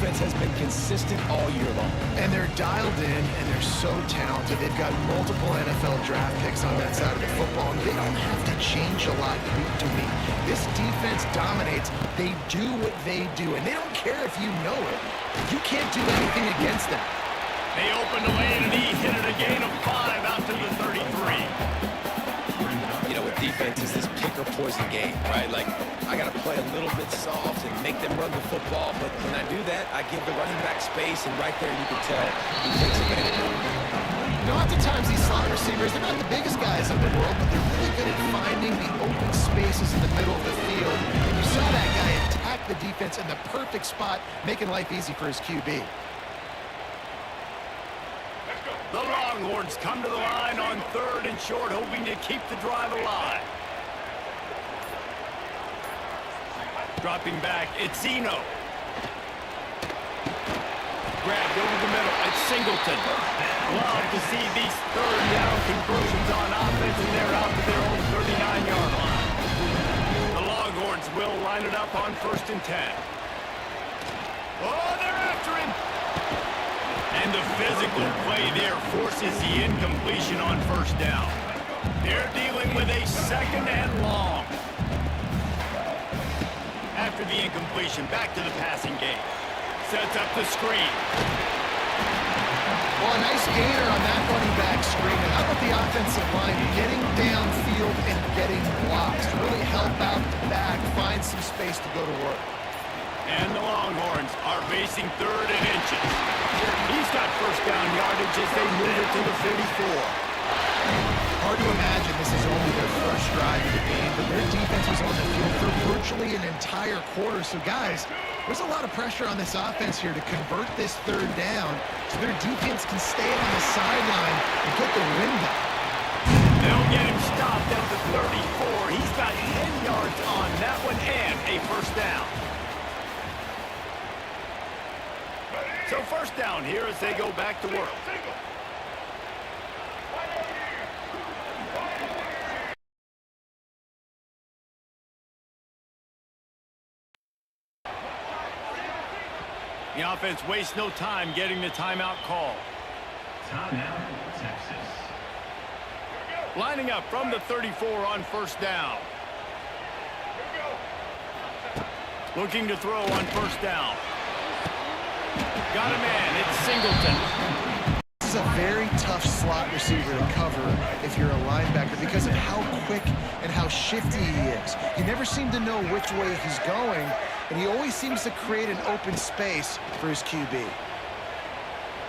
defense has been consistent all year long. And they're dialed in, and they're so talented. They've got multiple NFL draft picks on that side of the football, and they don't have to change a lot week to week. This defense dominates. They do what they do, and they don't care if you know it. You can't do anything against them. They opened the lane, and he hit it a gain of 5 out to the 33. You know, with defense, it's this pick or poison game, right? Like, I got to play a little bit soft and make them run the football, but when I do that, I give the running back space, and right there you can tell he takes advantage of it. You know, oftentimes these slot receivers, they're not the biggest guys in the world, but they're really good at finding the open spaces in the middle of the field. And you saw that guy attack the defense in the perfect spot, making life easy for his QB. The Longhorns come to the line on 3rd and short, hoping to keep the drive alive. Dropping back, it's Zeno. Grabbed over the middle, it's Singleton. Love to see these 3rd down conversions on offense, and they're out to their own 39-yard line. The Longhorns will line it up on 1st and 10. Oh, they're after him. And the physical play there forces the incompletion on 1st down. They're dealing with a 2nd and long. After the incompletion, back to the passing game. Sets up the screen. Well, a nice gainer on that running back screen. And how about the offensive line getting downfield and getting blocks to really help out the back, find some space to go to work. And the Longhorns are facing 3rd and inches. He's got 1st down yardage as they move it to the 34. Hard to imagine this is only their first drive of the game, but their defense was on the field for virtually an entire quarter. So, guys, there's a lot of pressure on this offense here to convert this 3rd down so their defense can stay on the sideline and get the win back. They'll get him stopped at the 34. He's got 10 yards on that one and a 1st down. So 1st down here as they go back to work. The offense wastes no time getting the timeout call. Timeout, Texas. Lining up from the 34 on 1st down. Looking to throw on 1st down. Got a man, it's Singleton. This is a very tough slot receiver to cover if you're a linebacker because of how quick and how shifty he is. You never seem to know which way he's going, and he always seems to create an open space for his QB.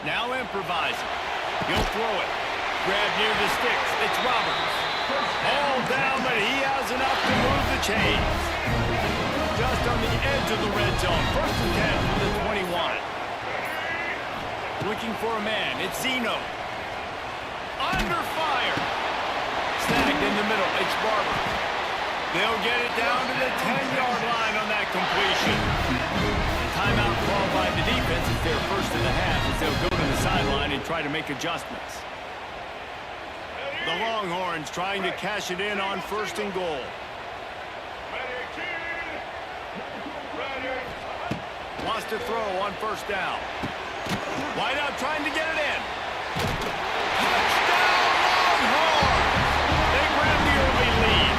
Now improvising. He'll throw it. Grab near the sticks. It's Roberts. All down, but he has enough to move the chains. Just on the edge of the red zone. 1st and 10 from the 21. Looking for a man. It's Zeno. Under fire. Snagged in the middle. It's Barber. They'll get it down to the 10-yard line on that completion. Timeout called by the defense is their 1st of the half as they'll go to the sideline and try to make adjustments. The Longhorns trying to cash it in on 1st and goal. Wants to throw on 1st down. Wideout trying to get it in. Touchdown, Longhorns! They grab the early lead.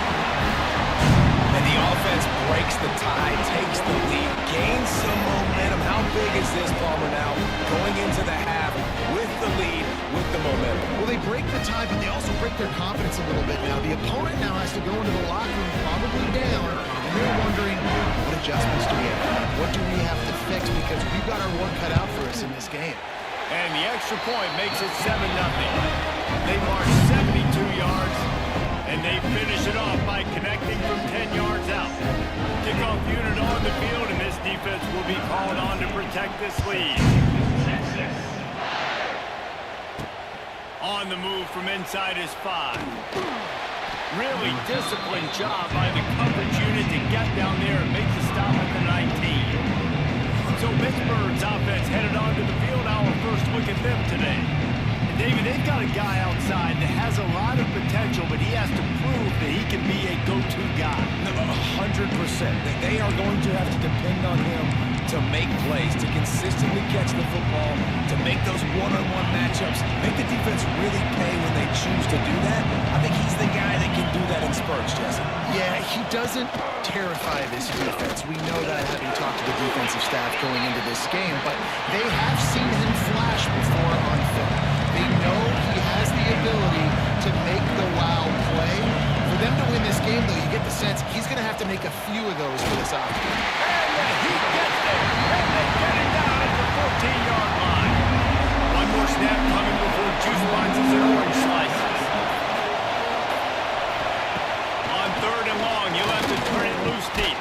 And the offense breaks the tie, takes the lead, gains some momentum. How big is this, Palmer, now? Going into the half with the lead, with the momentum. Well, they break the tie, but they also break their confidence a little bit now. The opponent now has to go into the locker room probably down, and they're wondering, what adjustments do we have? What do we have to fix? Because we've got our work cut out for us in this game. And the extra point makes it 7-0. They march 72 yards, and they finish it off by connecting from 10 yards out. Kickoff unit on the field, and this defense will be called on to protect this lead. On the move from inside his 5. Really disciplined job by the coverage unit to get down there and make the stop at the 19. So Pittsburgh's offense headed onto the field. Our first look at them today. And David, they've got a guy outside that has a lot of potential, but he has to prove that he can be a go-to guy. 100%. They are going to have to depend on him to make plays, to consistently catch the football, to make those one-on-one matchups, make the defense really pay when they choose to do that. I think he's the guy that can do that in spurts, Jesse. Yeah, he doesn't terrify this defense. We know that having talked to the defensive staff going into this game, but they have seen him flash before on film. They know he has the ability to make the wow play. For them to win this game, though, you get the sense he's going to have to make a few of those for this offense. And he gets there. And they get him down at the 14-yard line. One more snap coming before juice boxes and orange slices. On 3rd and long, you'll have to turn it loose deep.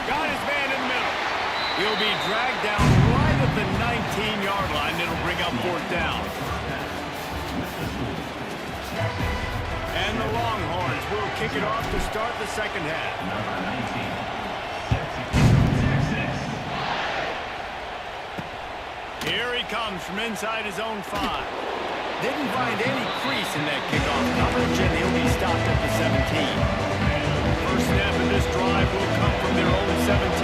Got his man in the middle. He'll be dragged down right at the 19-yard line. It'll bring up 4th down. And the Longhorns will kick it off to start the second half. Number 19, Texas. Here he comes from inside his own 5. Didn't find any crease in that kickoff coverage, and he'll be stopped at the 17. First snap of this drive will come from their own 17.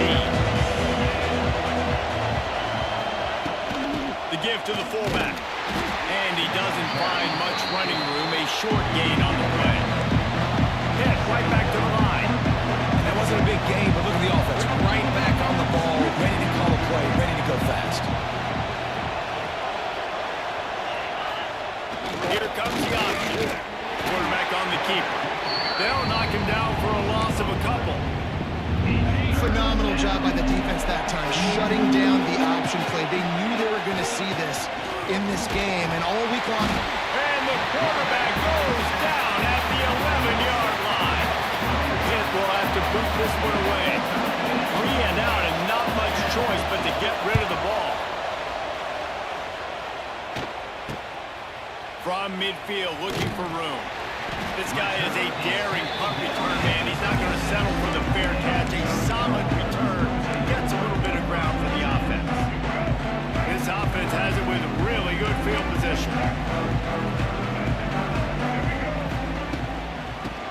The give to the fullback. And he doesn't find much running room. A short gain on the play. Hit right back to the line. That wasn't a big game, but look at the offense. Right back on the ball, ready to call a play, ready to go fast. Here comes the option. Quarterback on the keeper. They'll knock him down for a loss of a couple. Phenomenal job by the defense that time, shutting down the option play. They knew they were going to see this in this game, and all week long. And the quarterback goes down at the 11-yard line. Pitt will have to boot this one away. 3 and out, and not much choice but to get rid of the ball. From midfield, looking for room. This guy is a daring punt return man. He's not going to settle for the fair catch. A solid return. Gets a little bit of ground for the offense. This offense has it with really good field position.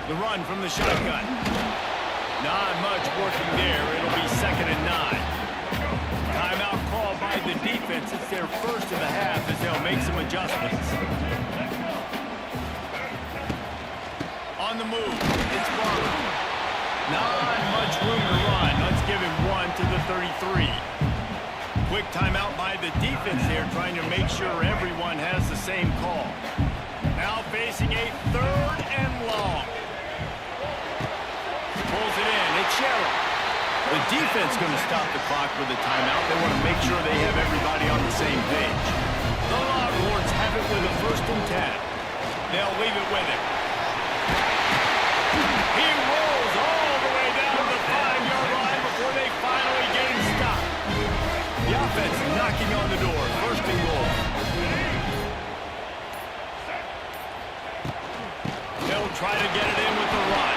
The run from the shotgun. Not much working there. It'll be 2nd and 9. Timeout called by the defense. It's their first of the half as they'll make some adjustments. On the move, it's Barber. Not much room to run. Let's give him 1 to the 33. Quick timeout by the defense there, trying to make sure everyone has the same call. Now facing a 3rd and long. Pulls it in. It's Sherrill. The defense going to stop the clock with a timeout. They want to make sure they have everybody on the same page. The Longhorns have it with a 1st and 10. They'll leave it with him. He rolls all the way down to the 5-yard line before they finally get him stopped. The offense knocking on the door. 1st and goal. They'll try to get it in with the run.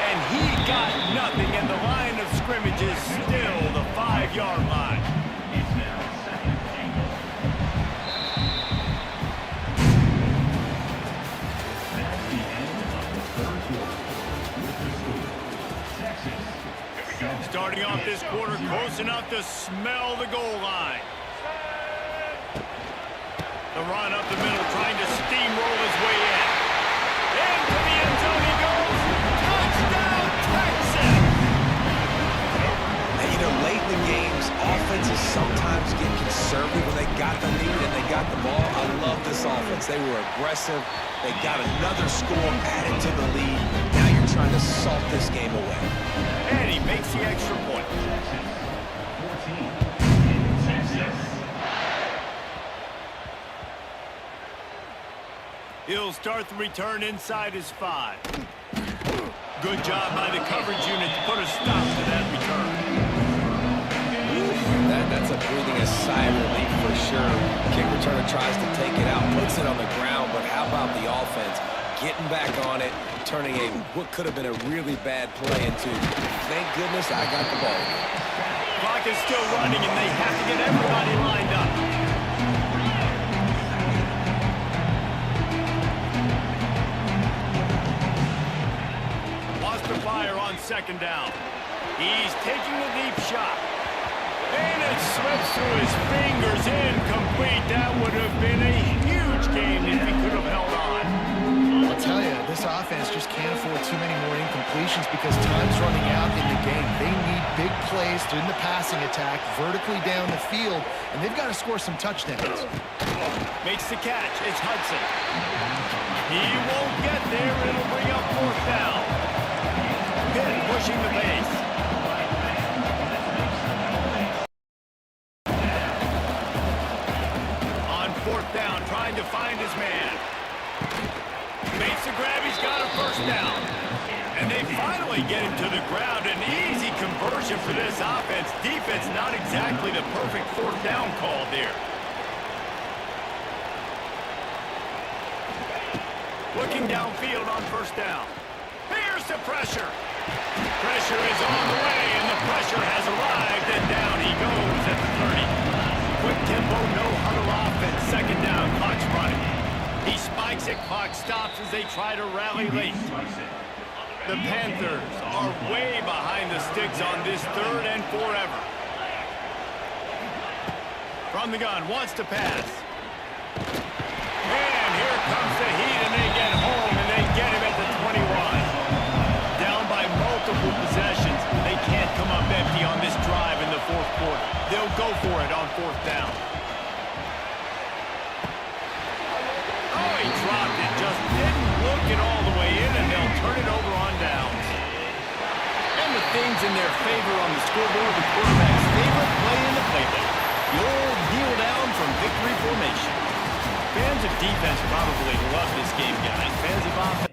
And he got nothing, and the line of scrimmage is still the 5-yard line. It's now 2nd and goal. That's the end of the 3rd quarter. With the score, Texas 7. Starting off this quarter close enough to smell the goal line. The run up the middle, trying to steamroll his way in. Into the end zone he goes. Touchdown, Texas! And you know, late in the games, offenses sometimes get conservative when they got the lead and they got the ball. I love this offense. They were aggressive. They got another score added to the lead. Now you're trying to salt this game away. And he makes the extra point. Texas 14. Texas. He'll start the return inside his 5. Good job by the coverage unit to put a stop to that return. That's a breathing a sigh of relief for sure. Kick returner tries to take it out, puts it on the ground, but how about the offense getting back on it, turning what could have been a really bad play into, thank goodness I got the ball. Clock is still running, and they have to get everybody lined up. Lost the fire on 2nd down. He's taking the deep shot. And it slips through his fingers, incomplete. That would have been a huge game if he could have held on. I'll tell you, this offense just can't afford too many more incompletions because time's running out in the game. They need big plays in the passing attack, vertically down the field, and they've got to score some touchdowns. Makes the catch. It's Hudson. He won't get there. It'll bring up fourth down. Pitt pushing the base. On fourth down, trying to find his man. Makes the grab. He's got a first down. And they finally get him to the ground. An easy conversion for this offense. Defense not exactly the perfect fourth down call there. Looking downfield on first down. Here's the pressure. Pressure is on the way, and the pressure has arrived, and down he goes at the 30. Quick tempo, no huddle offense. Second down, clock's running. He spikes it, clock stops as they try to rally late. The Panthers are way behind the sticks on this third and forever. From the gun, wants to pass. And here comes the heat, and they get home, and they get him at the 21. Down by multiple possessions. They can't come up empty on this drive in the fourth quarter. They'll go for it on fourth down. Oh, he dropped it. Just didn't look it all the way in, and they'll turn it over on downs. And with things in their favor on the scoreboard, the quarterback's favorite play in the playbook. The old kneel down from victory formation. Fans of defense probably love this game, guys. Fans of offense.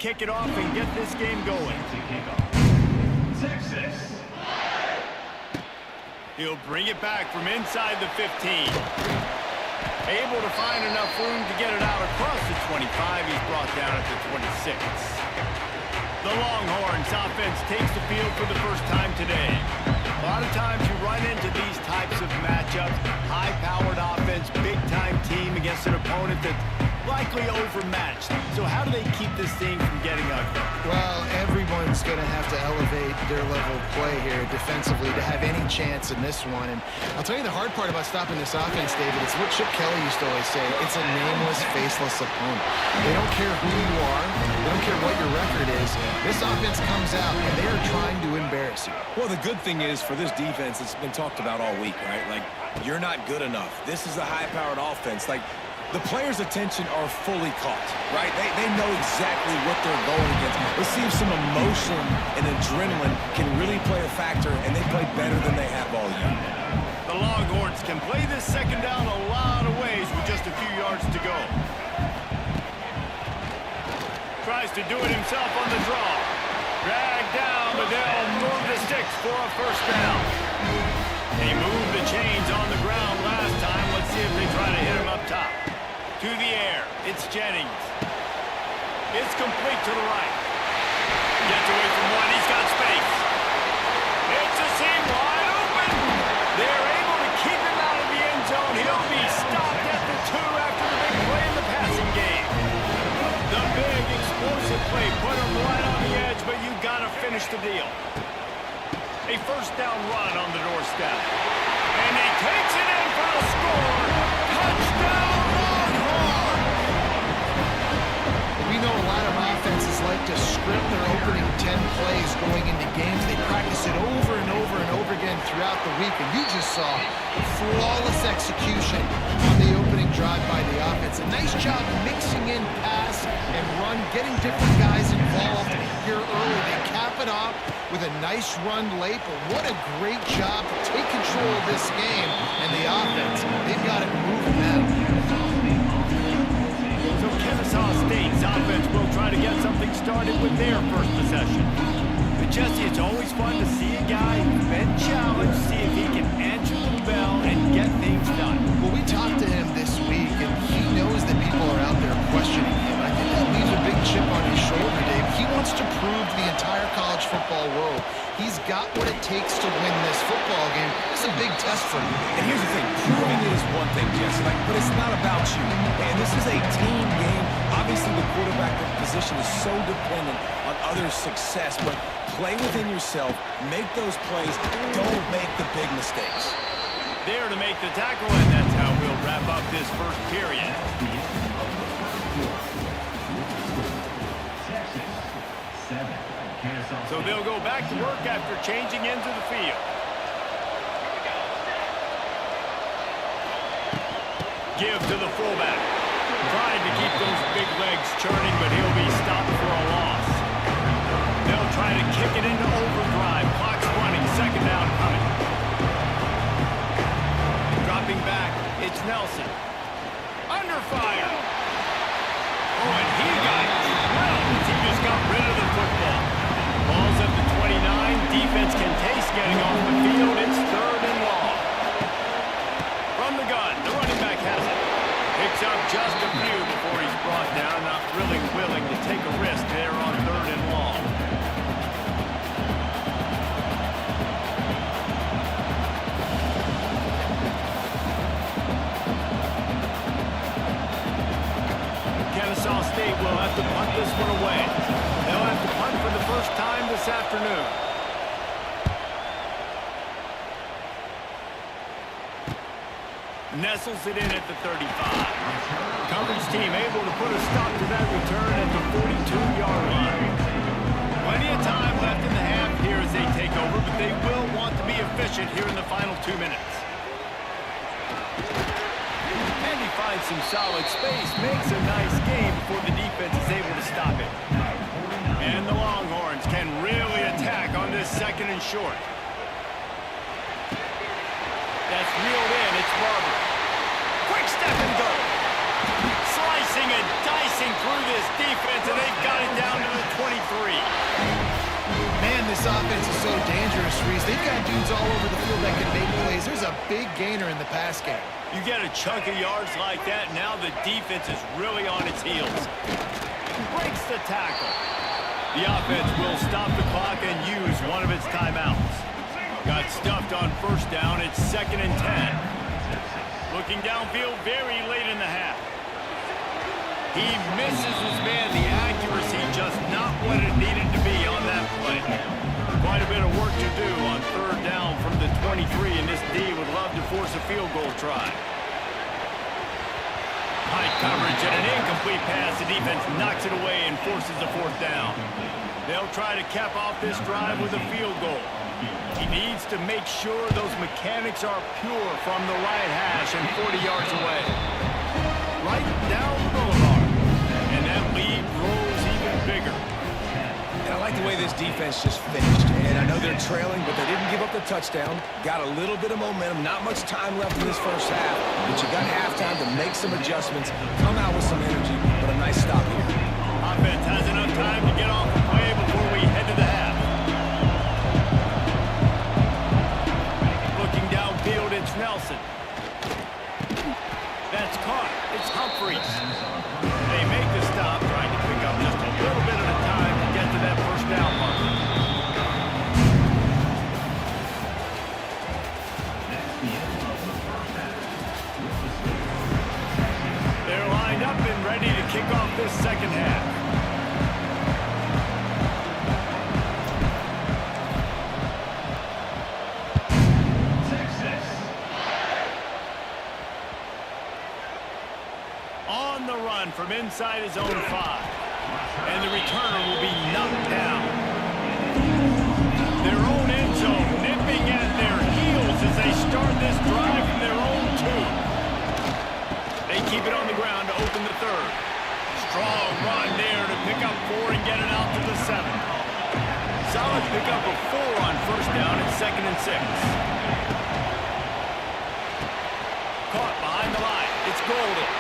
kick it off and get this game going. Texas. He'll bring it back from inside the 15. Able to find enough room to get it out across the 25. He's brought down at the 26. The Longhorns offense takes the field for the first time today. A lot of times you run into these types of matchups. High-powered offense, big-time team against an opponent that's likely overmatched. So how do they keep this thing from getting ugly? Well, everyone's going to have to elevate their level of play here defensively to have any chance in this one. And I'll tell you the hard part about stopping this offense, David, it's what Chip Kelly used to always say. It's a nameless, faceless opponent. They don't care who you are. They don't care what your record is. This offense comes out, and they are trying to embarrass you. Well, the good thing is for this defense, it's been talked about all week, right? Like, you're not good enough. This is a high-powered offense. Like, the players' attention are fully caught, right? They know exactly what they're going against. Let's see if some emotion and adrenaline can really play a factor, and they play better than they have all year. The Longhorns can play this second down a lot of ways with just a few yards to go. Tries to do it himself on the draw. Dragged down, but they'll move the sticks for a first down. They moved the chains on the ground last time. Let's see if they try to hit him up top. To the air, it's Jennings. It's complete to the right. Gets away from one, he's got space. It's a seam wide open. They're able to keep him out of the end zone. He'll be stopped at the 2 after the big play in the passing game. The big explosive play put him right on the edge, but you gotta finish the deal. A first down run on the doorstep. And he takes it in for the score. Touchdown! We know a lot of offenses like to script their opening 10 plays going into games. They practice it over and over and over again throughout the week, and you just saw flawless execution on the opening drive by the offense. A nice job mixing in pass and run, getting different guys involved here early. They cap it off with a nice run late, but what a great job to take control of this game. And the offense, they've got it moving now. So Kennesaw State's offense will try to get something started with their first possession. But Jesse, it's always fun to see a guy who's been challenged, see if he can answer the bell and get things done. Well, we talked to him this week, and he knows that people are out there questioning him. I think that leaves a big chip on his shoulder, Dave. He wants to prove to the entire college football world he's got what it takes to win this football game. It's a big test for him. And here's the thing, proving it is one thing, Jesse, but it's not about you. And this is a team game. Obviously, the quarterback position is so dependent on others' success, but play within yourself, make those plays, don't make the big mistakes. There to make the tackle, and that's how we'll wrap up this first period. Texas 7. So they'll go back to work after changing into the field. Give to the fullback. Trying to keep those big legs churning, but he'll be stopped for a loss. They'll try to kick it into overdrive. Clock's running, second down coming. Dropping back, it's Nelson. Under fire. Oh, and he got drilled. He just got rid of the football. Ball's at the 29. Defense can taste getting off the field. It's third and long. From the gun, the running back has it. Picks up just a few before he's brought down. Not really willing to take a risk there on third and long. Kennesaw State will have to punt this one away. They'll have to punt for the first time this afternoon. Nestles it in at the 35. Coverage team able to put a stop to that return at the 42-yard line. Plenty of time left in the half here as they take over, but they will want to be efficient here in the final 2 minutes. And he finds some solid space, makes a nice game before the defense is able to stop it. And the Longhorns can really attack on this second and short. That's reeled in, it's Barber. Quick step and go. Slicing and dicing through this defense, and they've got it down to the this offense is so dangerous, Reese. They've got dudes all over the field that can make plays. There's a big gainer in the pass game. You get a chunk of yards like that, now the defense is really on its heels. Breaks the tackle. The offense will stop the clock and use one of its timeouts. Got stuffed on first down. It's 2nd and 10. Looking downfield very late in the half. He misses his man. The accuracy just not what it needed to be on that play. Quite a bit of work to do on 3rd down from the 23, and this D would love to force a field goal try. High coverage and an incomplete pass. The defense knocks it away and forces a 4th down. They'll try to cap off this drive with a field goal. He needs to make sure those mechanics are pure from the right hash and 40 yards away. Right down the boulevard. And that lead grows even bigger. And I like the way this defense just finished. And I know they're trailing, but they didn't give up the touchdown. Got a little bit of momentum. Not much time left in this first half. But you got halftime to make some adjustments, come out with some energy, but a nice stop here. Offense has enough time to get off the play before we head to the half. Looking downfield, it's Nelson. That's caught. It's Humphries. They make the stop, trying to pick up just a little bit at a time to get to that first down marker. They're lined up and ready to kick off this second half. On the run from inside his own 5. And the returner will be knocked down. Their own end zone nipping at their heels as they start this drive from their own 2. They keep it on the ground to open the 3rd. Strong run there to pick up 4 and get it out to the 7. Solid pick up of 4 on first down and 2nd and 6. Caught behind the line. It's Golden.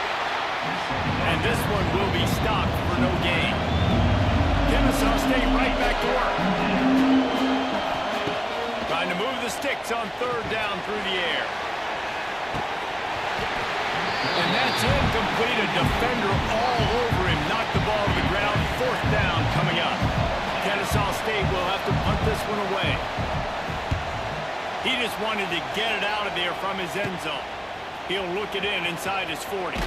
And this one will be stopped for no gain. Kennesaw State right back to work. Trying to move the sticks on 3rd down through the air. And that's incomplete. A defender all over him. Knocked the ball to the ground. 4th down coming up. Kennesaw State will have to punt this one away. He just wanted to get it out of there from his end zone. He'll look it in inside his 40.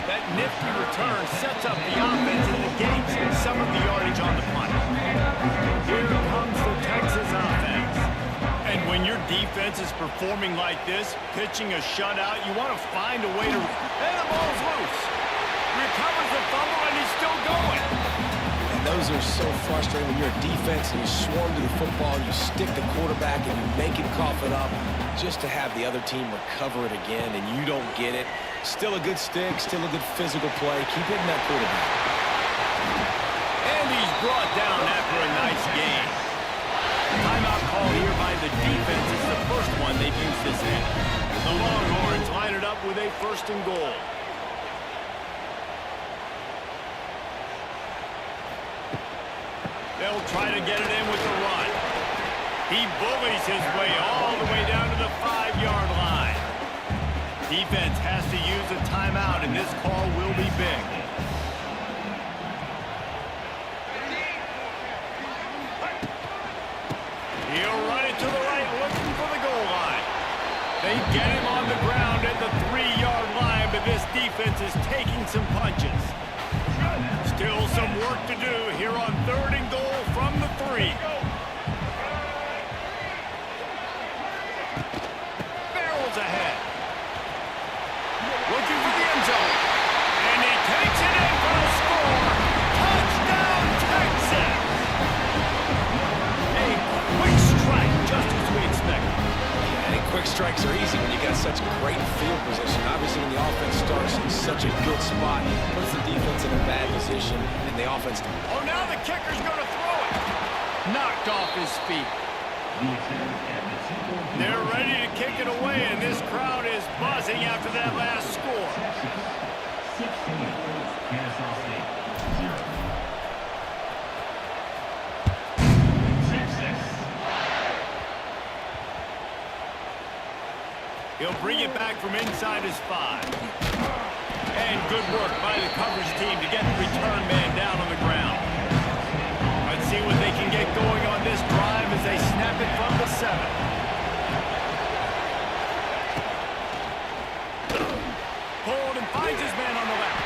That nifty return sets up the offense and negates some of the yardage on the punt. Here comes the Texas offense. And when your defense is performing like this, pitching a shutout, you want to find a way to... And the ball's loose. Recovers the fumble and he's still going. And those are so frustrating when you're a defense and you swarm to the football, you stick the quarterback and you make him cough it up just to have the other team recover it again and you don't get it. Still a good stick, still a good physical play. Keep hitting that quarterback. And he's brought down after a nice game. Timeout call here by the defense. It's the first one they've used this in. The Longhorns line it up with a 1st and goal. They'll try to get it in with the run. He bullies his way all the way down to the 5-yard line. Defense has to use a timeout, and this call will be big. He'll run it to the right, looking for the goal line. They get him on the ground at the 3-yard line, but this defense is taking some punches. Still some work to do here on 3rd and goal from the 3. Barrels ahead. Looking for the end zone. And he takes it in for a score. Touchdown, Texas! A quick strike, just as we expected. And quick strikes are easy when you got such great field position. Obviously, when the offense starts in such a good spot, puts the defense in a bad position, and the offense... Oh, now the kicker's going to throw it. Knocked off his feet. They're ready to kick it away, and this crowd is buzzing after that last score. 16, Kennesaw State, 0. Texas. He'll bring it back from inside his 5. And good work by the coverage team to get the return man down on the ground. Let's see what they can get going on this drive as they snap it from the 7. Pulled and finds his man on the left.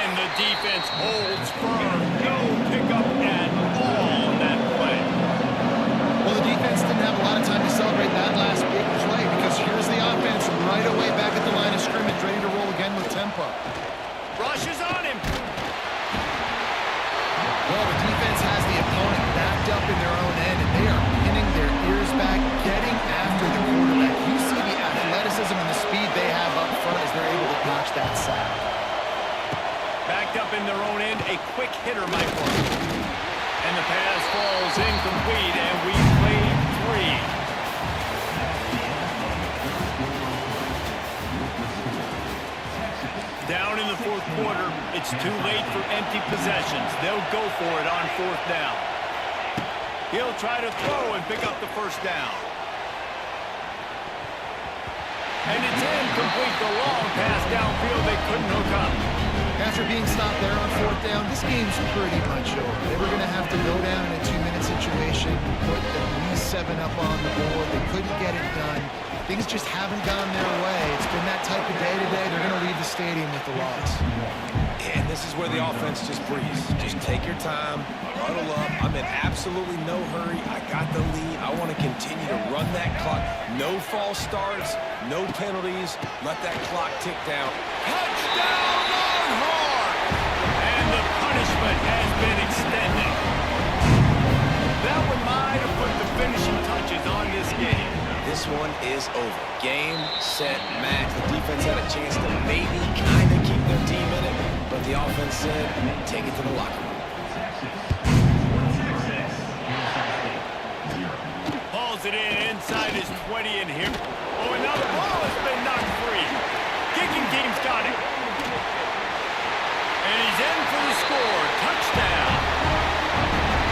And the defense holds firm. No pickup at all on that play. Well, the defense didn't have a lot of time to celebrate that last big play because here's the offense right away back at the line of scrimmage, ready to roll again with tempo. Rushes on him. Well, the defense has the opponent backed up in their own end, and they are pinning their ears back, getting after the quarterback. You see the athleticism and the speed they have up front as they're able to notch that sack. Backed up in their own end, a quick hitter might work. And the pass falls incomplete, and we played 3. Down in the 4th quarter, it's too late for empty possessions. They'll go for it on 4th down. He'll try to throw and pick up the 1st down. And it's incomplete. The long pass downfield they couldn't hook up. After being stopped there on 4th down, this game's pretty much over. They were going to have to go down in a 2-minute situation, put at least 7 up on the board. They couldn't get it done. Things just haven't gone their way. It's been that type of day today. They're going to leave the stadium with the loss. And this is where the offense just breathes. Just take your time, huddle up. I'm in absolutely no hurry. I got the lead. I want to continue to run that clock. No false starts, no penalties. Let that clock tick down. Touchdown, Longhorns! And the punishment has been extended. That one might have put the finishing touches on this game. This one is over. Game, set, match. The defense had a chance to maybe kind of keep their team in it, but the offense said, take it to the locker room. Hauls it in inside his 20 and here. Oh, another ball has been knocked free. Kicking team's got it. And he's in for the score. Touchdown.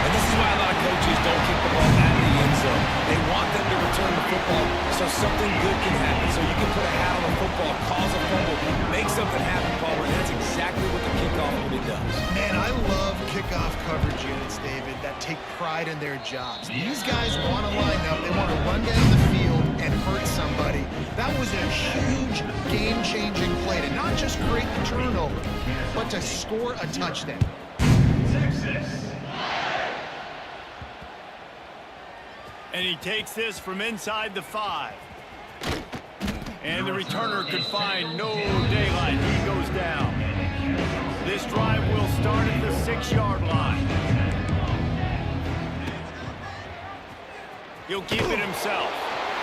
And this is why a lot of coaches don't kick the ball out of the end zone. They want them to return the football so something good can happen. So you can put a hat on the football, cause a fumble, make something happen, Palmer, and that's exactly what the kickoff unit does. Man, I love kickoff coverage units, David, that take pride in their jobs. These guys want to line up. They want to run down the field and hurt somebody. That was a huge game-changing play to not just create the turnover, but to score a touchdown. And he takes this from inside the 5. And the returner could find no daylight. He goes down. This drive will start at the 6-yard line. He'll keep it himself.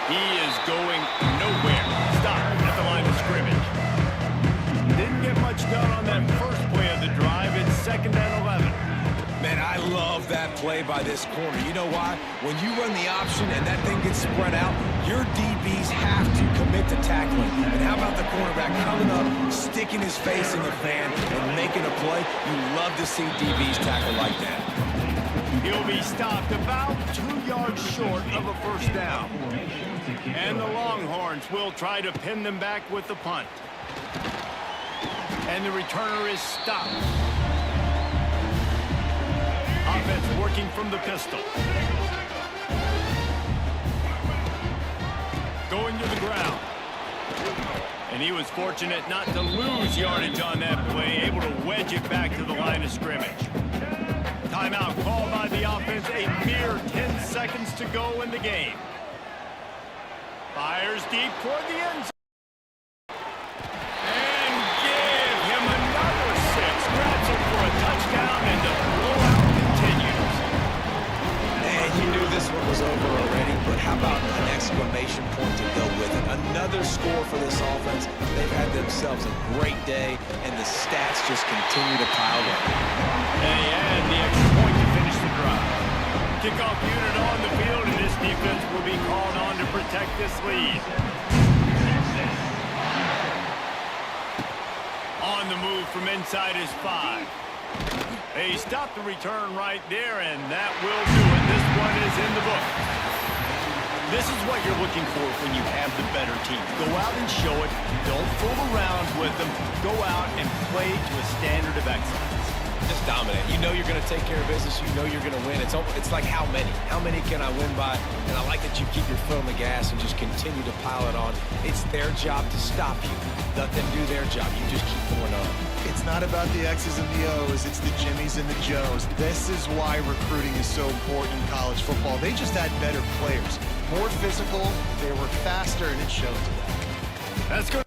He is going nowhere. Stop at the line of scrimmage. Didn't get much done on that first play of the drive. It's 2nd and 11. Man, I love that play by this corner. You know why? When you run the option and that thing gets spread out, your DBs have to commit to tackling. And how about the cornerback coming up, sticking his face in the fan, and making a play? You love to see DBs tackle like that. He'll be stopped about 2 yards short of a 1st down. And the Longhorns will try to pin them back with the punt. And the returner is stopped. Offense working from the pistol. Going to the ground. And he was fortunate not to lose yardage on that play, able to wedge it back to the line of scrimmage. Timeout called by the offense, a mere 10 seconds to go in the game. Fires deep toward the end zone. And give him another 6. Grabs him for a touchdown, and the blowout continues. And you knew this one was over already, but how about an exclamation point to go with it? Another score for this offense. They've had themselves a great day, and the stats just continue to pile up. And he had the extra point to finish the drive. Kickoff unit on the field, and this defense will be called on to protect this lead. On the move from inside his 5. They stopped the return right there, and that will do it. This one is in the book. This is what you're looking for when you have the better team. Go out and show it. Don't fool around with them. Go out and play to a standard of excellence. Just dominate. You know you're going to take care of business. You know you're going to win. It's like how many? How many can I win by? And I like that you keep your foot on the gas and just continue to pile it on. It's their job to stop you. Let them do their job. You just keep going on. It's not about the X's and the O's. It's the Jimmies and the Joes. This is why recruiting is so important in college football. They just had better players. More physical, they were faster, and it showed to them. That's good.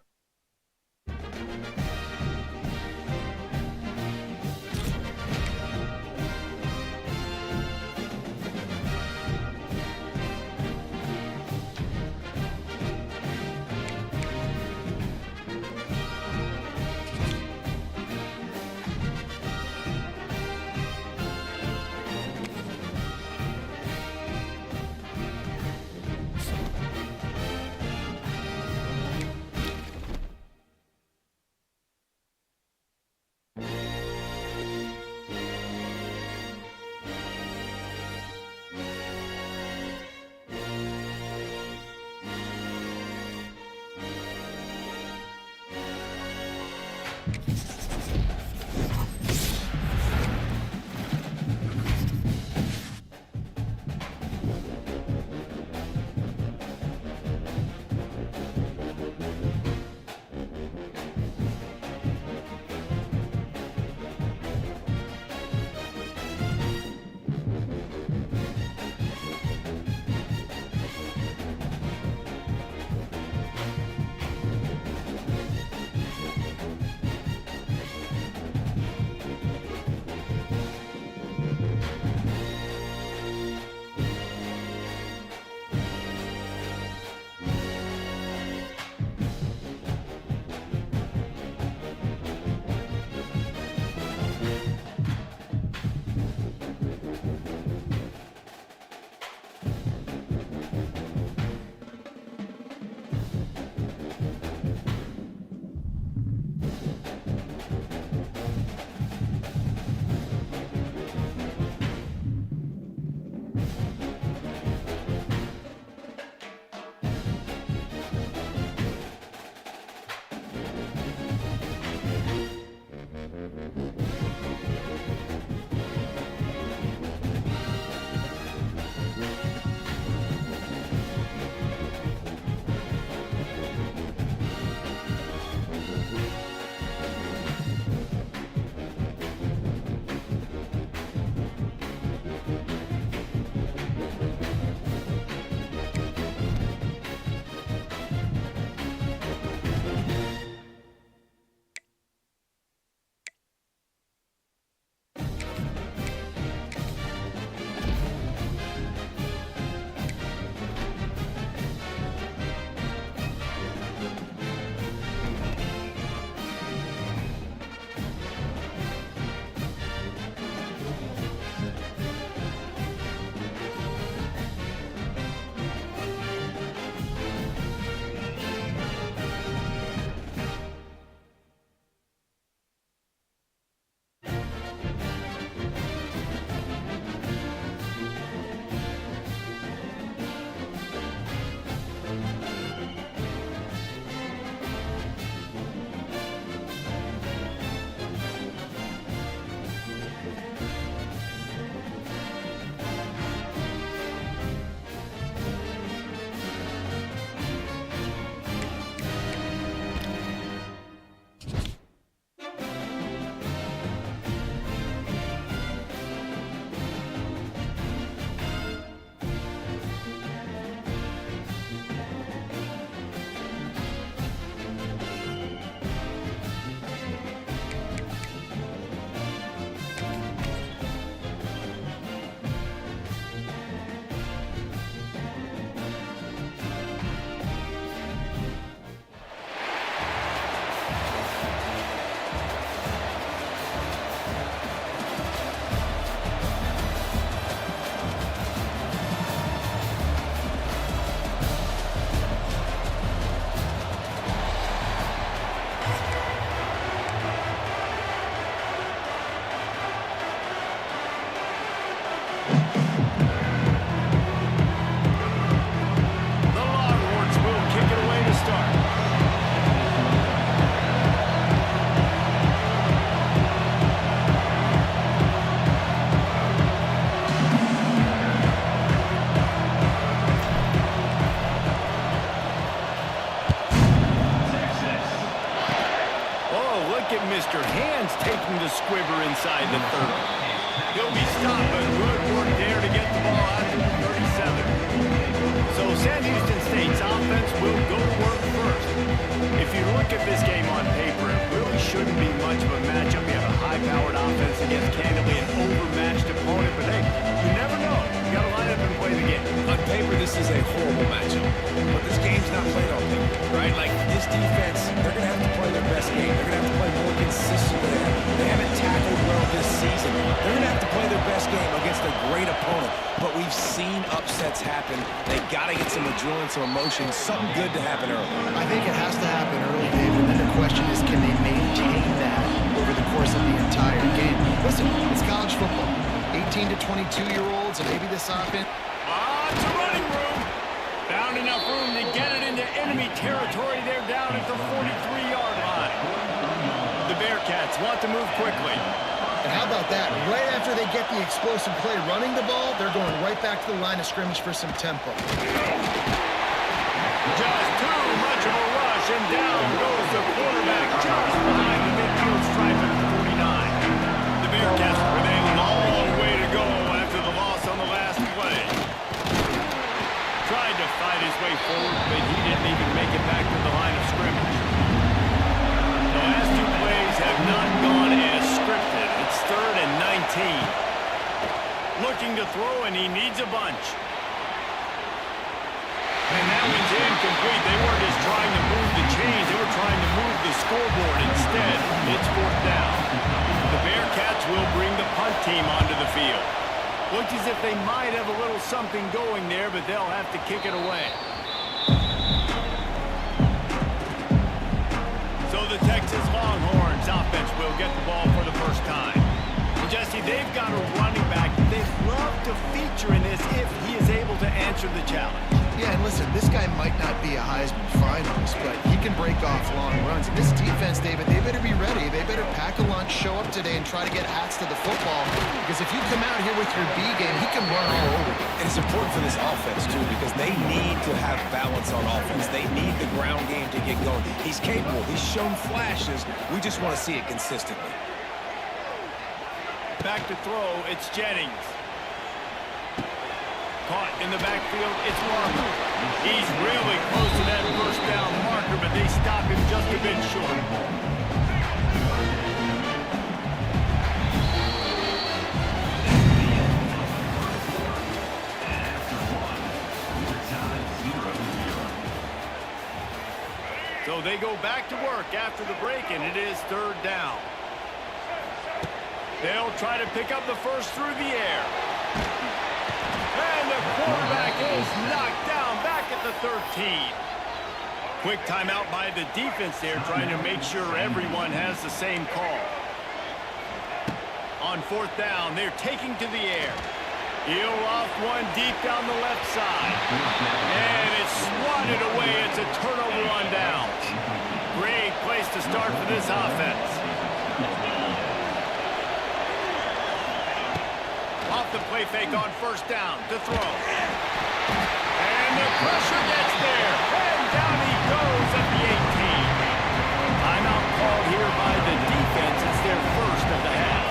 look at Mr. Hands taking the squibber inside the 30. He'll be stopped, but good work there to get the ball out to the 37. So Sam Houston State's offense will go to work first. If you look at this game on paper, it really shouldn't be much of a matchup. You have a high-powered offense against candidly an overmatched opponent, but hey, you never know. You got to line up and play the game. On paper, this is a horrible matchup, but this game's not played on paper, right? Like, this defense, they're going to have to play their best game. They're going to have to play more consistently. They haven't tackled well this season. They're going to have to play their best game against a great opponent, but we've seen upsets happen. They got to get some adrenaline, some emotion, something good to happen early. I think it has to happen early, David, and then the question is, can they maintain that over the course of the entire game? Listen, it's college football. 18 to 22-year-olds, and maybe this offense. It's a running room. Found enough room to get it into enemy territory. They're down at the 43-yard line. The Bearcats want to move quickly. And how about that? Right after they get the explosive play running the ball, they're going right back to the line of scrimmage for some tempo. Just too much of a rush, and down goes the quarterback just behind the midfield stripe at 49. The Bearcats with a long way to go after the loss on the last play. Tried to fight his way forward, but he didn't even make it back to the line of scrimmage. The last two plays have not gone as scripted. It's 3rd and 19. Looking to throw, and he needs a bunch. And that one's incomplete. They weren't just trying to move the chains. They were trying to move the scoreboard instead. It's 4th down. The Bearcats will bring the punt team onto the field. Looks as if they might have a little something going there, but they'll have to kick it away. So the Texas Longhorns offense will get the ball for the first time. And Jesse, they've got a running back they'd love to feature in this if he is able to answer the challenge. Yeah, and listen, this guy might not be a Heisman finalist, but he can break off long runs. And this defense, David, they better be ready. They better pack a lunch, show up today, and try to get hats to the football. Because if you come out here with your B game, he can run all over you. And it's important for this offense, too, because they need to have balance on offense. They need the ground game to get going. He's capable. He's shown flashes. We just want to see it consistently. Back to throw, it's Jennings. Caught in the backfield, it's Walker. He's really close to that first down marker, but they stop him just a bit short. So they go back to work after the break, and it is 3rd down. They'll try to pick up the first through the air. And the quarterback is knocked down back at the 13. Quick timeout by the defense there, trying to make sure everyone has the same call. On 4th down, they're taking to the air. He'll off one deep down the left side. And it's swatted away. It's a turnover on downs. Great place to start for this offense. Off the play fake on 1st down to throw. And the pressure gets there. And down he goes at the 18. Timeout called here by the defense. It's their first of the half.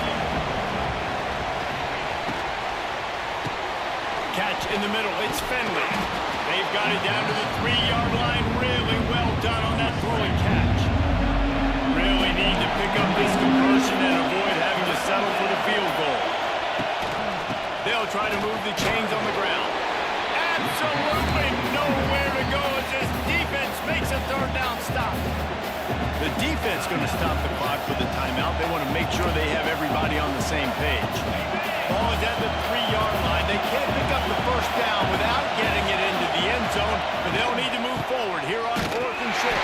Catch in the middle. It's Finley. They've got it down to the 3-yard line. Really well done on that throwing catch. Really need to pick up this conversion and avoid having to settle for the field goal. They'll try to move the chains on the ground. Absolutely nowhere to go as this defense makes a 3rd down stop. The defense going to stop the clock with the timeout. They want to make sure they have everybody on the same page. Ball is at the 3-yard line. They can't pick up the first down without getting it into the end zone, but they'll need to move forward here on 4th and short.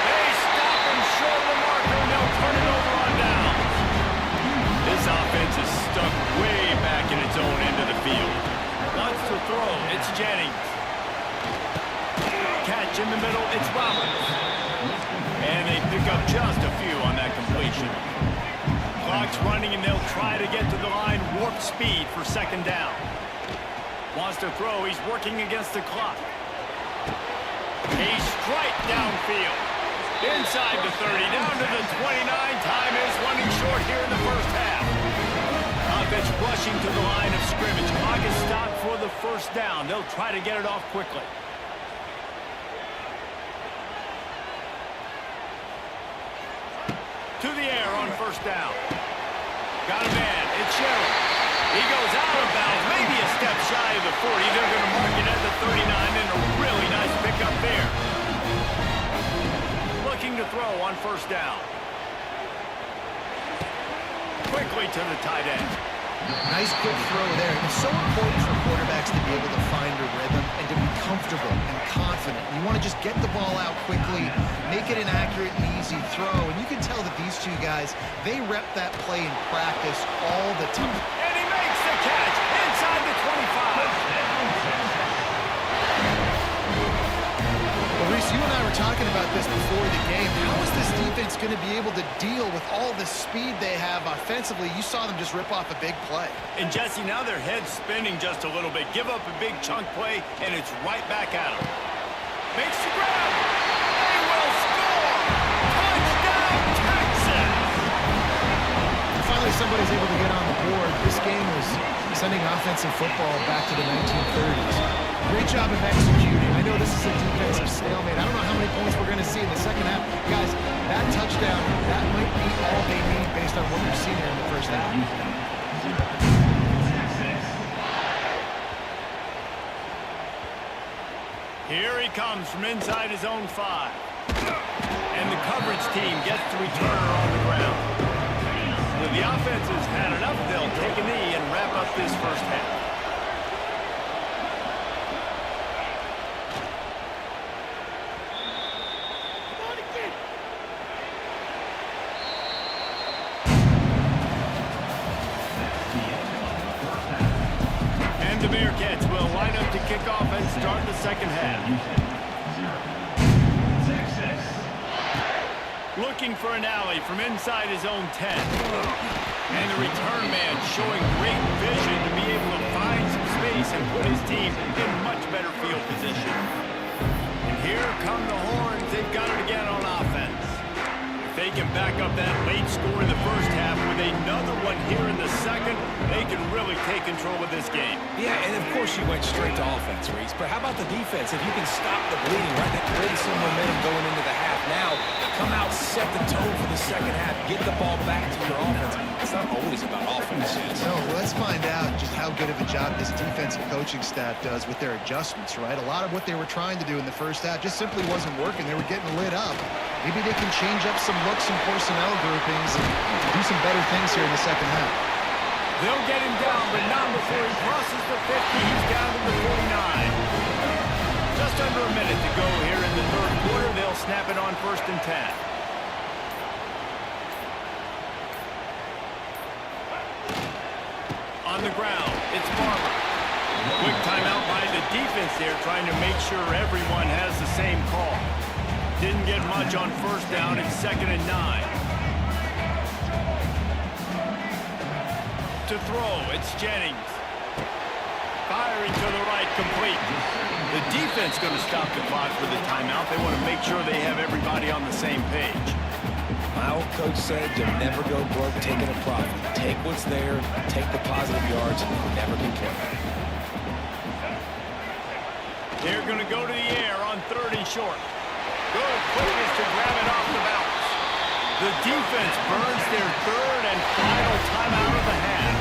They stop him short of the marker, and they'll turn it over on downs. This offense is stuck way back in its own end of the field. Wants to throw, it's Jennings. Catch in the middle, it's Roberts. And they pick up just a few on that completion. Clock's running, and they'll try to get to the line warp speed for 2nd down. Wants to throw, he's working against the clock. A strike downfield. Inside the 30, down to the 29. Time is running short here in the first half. Offense rushing to the line of scrimmage. Clock is stopped for the first down. They'll try to get it off quickly. To the air on first down. Got a man. It's Sherrill. He goes out of bounds, maybe a step shy of the 40. They're going to mark it at the 39, and a really nice pickup there. Looking to throw on first down. Quickly to the tight end. Nice quick throw there. It's so important for quarterbacks to be able to find a rhythm and to be comfortable and confident. You want to just get the ball out quickly, make it an accurate and easy throw. And you can tell that these two guys, they rep that play in practice all the time. And he makes the catch inside the 25. Well, Reese, you and I were talking about this before the game. How is this defense going to be able to deal with all the speed they have offensively? You saw them just rip off a big play. And Jesse, now their head's spinning just a little bit. Give up a big chunk play, and it's right back at them. Makes the grab. They will score. Touchdown, Texas. Finally, somebody's able to get on the board. This game was sending offensive football back to the 1930s. Great job of executing. I know this is a defensive stalemate. I don't know how many points we're going to see in the second half. Guys, that touchdown, that might be all they need based on what we've seen here in the first half. Here he comes from inside his own 5. And the coverage team gets the returner on the ground. When the offense has had enough, they'll take a knee and wrap up this first half. And the Bearcats will line up to kick off and start the second half. Looking for an alley from inside his own 10. And the return man showing great vision to be able to find some space and put his team in much better field position. And here come the horns. They've got it again on offense. If they can back up that late score in the first half with another one here in the second, they can really take control of this game. Yeah, and of course you went straight to offense, Reese. But how about the defense? If you can stop the bleeding, right, that creates some momentum going into the half. Now, come out, set the tone for the second half. Get the ball back to your offense. It's not always about offense. No, let's find out just how good of a job this defensive coaching staff does with their adjustments, right? A lot of what they were trying to do in the first half just simply wasn't working. They were getting lit up. Maybe they can change up some looks and personnel groupings and do some better things here in the second half. They'll get him down, but not before he crosses the 50. He's down to the 49. Just under a minute to go here in the third quarter. They'll snap it on 1st and 10. On the ground, it's Barber. Quick timeout by the defense there, trying to make sure everyone has the same call. Didn't get much on first down. It's 2nd and 9. To throw, it's Jennings. Firing to the right, complete. The defense going to stop the clock for the timeout. They want to make sure they have everybody on the same page. My old coach said you'll never go broke taking a profit. Take what's there, take the positive yards, and you never complain. They're going to go to the air on 3rd and short. Good quickness to grab it off the bounce. The defense burns their 3rd and final timeout of the half.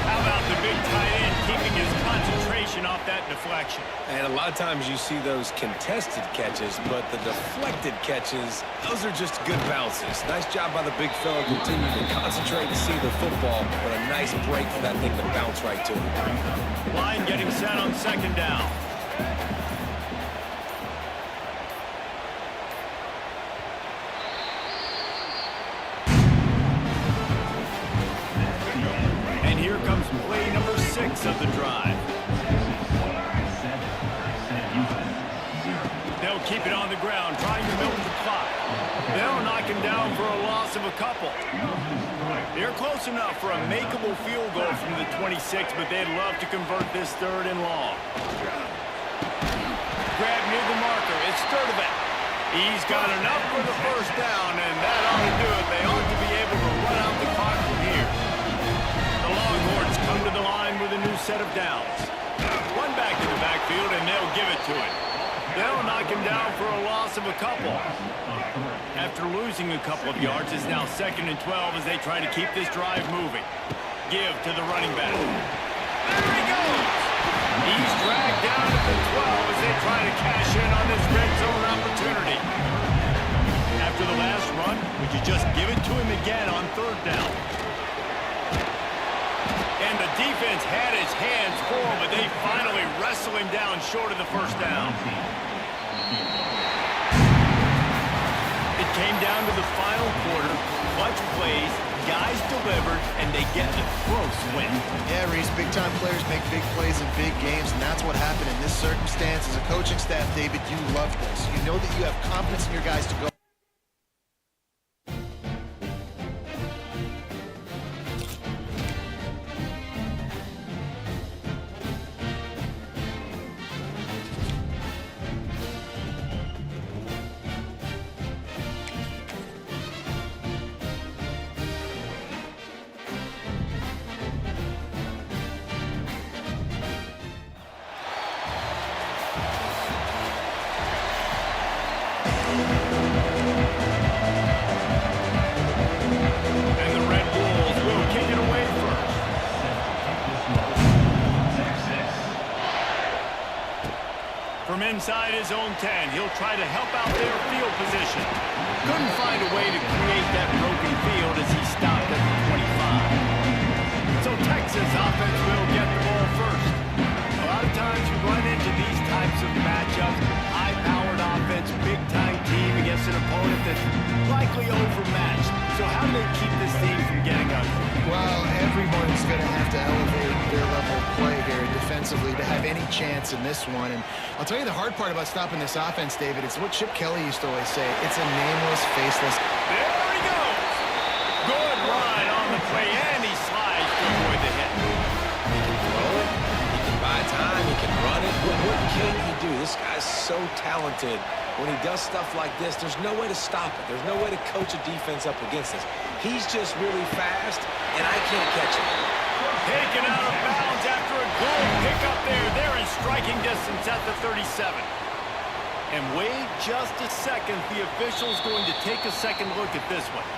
How about the big tight end keeping his concentration off that deflection? And a lot of times you see those contested catches, but the deflected catches, those are just good bounces. Nice job by the big fella. Continue to concentrate and see the football, but a nice break for that thing to bounce right to him. Line getting set on 2nd down. And here comes play number 6 of the drive. They'll keep it on the ground, trying to milk the clock. They'll knock him down for a loss of a couple. They're close enough for a makeable field goal from the 26, but they'd love to convert this 3rd and long. Grab near the marker. It's Sturdivant. He's got enough for the first down, and that ought to do it. They ought to be able to run out the clock from here. The Longhorns come to the line with a new set of downs. One back in the backfield, and they'll give it to him. They'll knock him down for a loss of a couple. After losing a couple of yards, it's now 2nd and 12 as they try to keep this drive moving. Give to the running back. There he goes! He's dragged down to the 12 as they try to cash in on this red zone opportunity. After the last run, would you just give it to him again on 3rd down? And the defense had his hands full, but they finally wrestle him down short of the first down. It came down to the final quarter. Clutch plays, guys delivered, and they get a close win. Yeah, Reese, big-time players make big plays in big games, and that's what happened in this circumstance. As a coaching staff, David, you love this. You know that you have confidence in your guys to go. Inside his own 10, he'll try to help out their field position. Couldn't find a way to create that broken field as he stopped at the 25. So Texas offense will get the ball first. A lot of times you run into these types of matchups, high-powered offense, big-time team against an opponent that's likely overmatched. So how do they keep this thing from getting ugly? Well, everyone's going to have to elevate their level of play here defensively to have any chance in this one. And I'll tell you the hard part about stopping this offense, David, it's what Chip Kelly used to always say. It's a nameless, faceless. There he goes! Good run on the play, and he slides to avoid the hit. He can throw it, he can buy time, he can run it. What can he do? This guy's so talented. When he does stuff like this, there's no way to stop it. There's no way to coach a defense up against this. He's just really fast, and I can't catch him. Taken out of bounds after a good pickup there. They're in striking distance at the 37. And wait just a second. The official's going to take a second look at this one.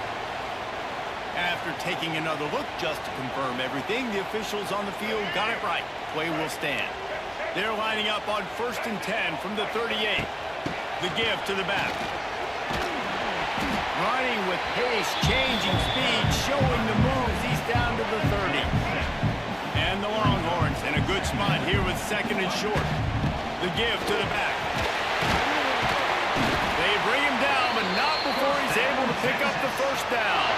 After taking another look just to confirm everything, the officials on the field got it right. Play will stand. They're lining up on 1st and 10 from the 38. The give to the back. Running with pace, changing speed, showing the moves. He's down to the 30. And the Longhorns in a good spot here with 2nd and short. The give to the back. They bring him down, but not before he's able to pick up the first down.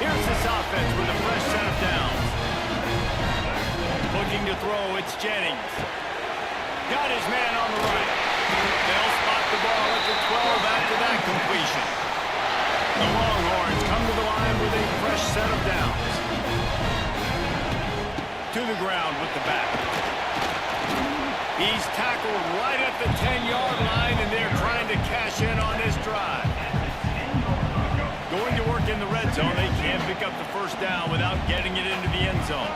Here's this offense with a fresh set of downs. Looking to throw, it's Jennings. Got his man on the right. They'll spot the ball at the 12 after that completion. The Longhorns come to the line with a fresh set of downs. To the ground with the back. He's tackled right at the 10-yard line, and they're trying to cash in on this drive. Going to work in the red zone. They can't pick up the first down without getting it into the end zone.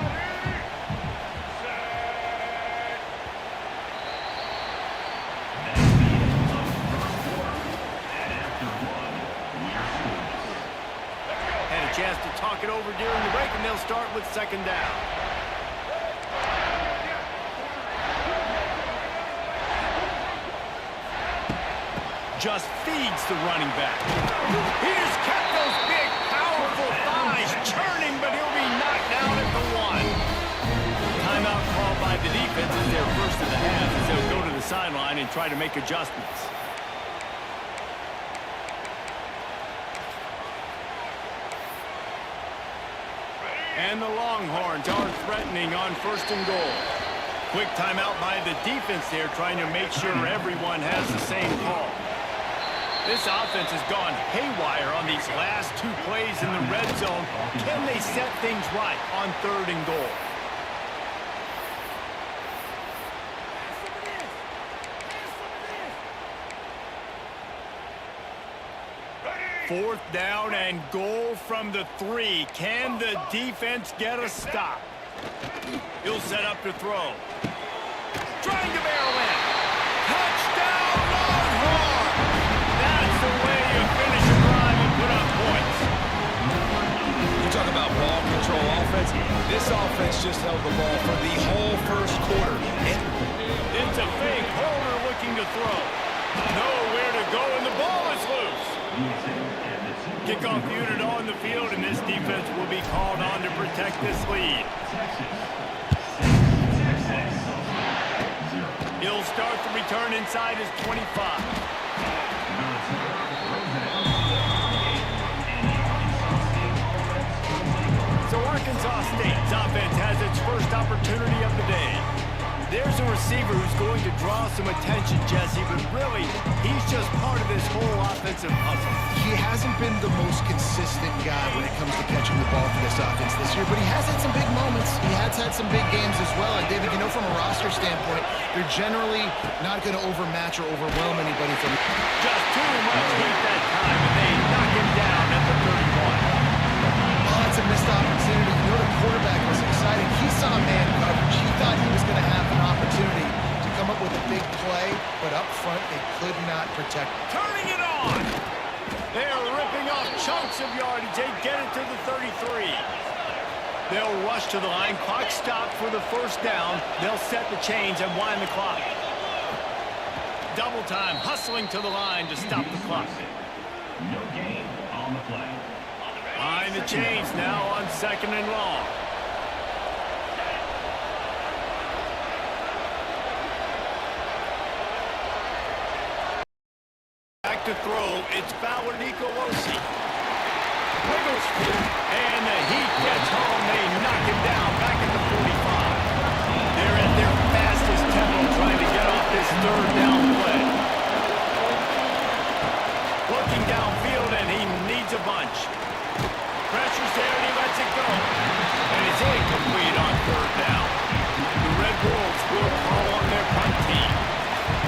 Chance to talk it over during the break, and they'll start with 2nd down. Just feeds the running back. He just kept those big, powerful thighs churning, but he'll be knocked down at the 1. Timeout called by the defense as their first of the half, as they'll go to the sideline and try to make adjustments. And the Longhorns are threatening on 1st and goal. Quick timeout by the defense there, trying to make sure everyone has the same call. This offense has gone haywire on these last 2 plays in the red zone. Can they set things right on 3rd and goal? 4th down and goal from the 3. Can the defense get a stop? He'll set up to throw. Trying to barrel in. Touchdown, Longhorn! That's the way you finish a drive and put up points. You talk about ball control offense. This offense just held the ball for the whole first quarter. And it's a fake. Holder looking to throw. Nowhere to go, and the ball is loose. Kickoff unit on the field, and this defense will be called on to protect this lead. He'll start the return inside his 25. So Arkansas State's offense has its first opportunity of the day. There's a receiver who's going to draw some attention, Jesse, but really, he's just part of this whole offensive puzzle. He hasn't been the most consistent guy when it comes to catching the ball for this offense this year, but he has had some big moments. He has had some big games as well. And David, you know, from a roster standpoint, they're generally not going to overmatch or overwhelm anybody from... Just too much heat that time, and they knock him down at the 31. Oh, that's a missed opportunity. You know, the quarterback was excited. He saw man coverage. He thought he was going to have an opportunity to come up with a big play, but up front, they could not protect. Turning it on! They're ripping off chunks of yardage. They get it to the 33. They'll rush to the line. Clock stopped for the first down. They'll set the chains and wind the clock. Double time, hustling to the line to stop the clock. No gain on the play. Behind the chains now on 2nd and long. Back to throw, it's Bauer Nicolosi. Wiggles and the heat gets home. They knock him down back at the 45. They're at their fastest tempo trying to get off this 3rd down play. Looking downfield, and he needs a bunch. Pressure's there, and he lets it go. And it's incomplete on 3rd down. The Red Wolves will call on their punt team.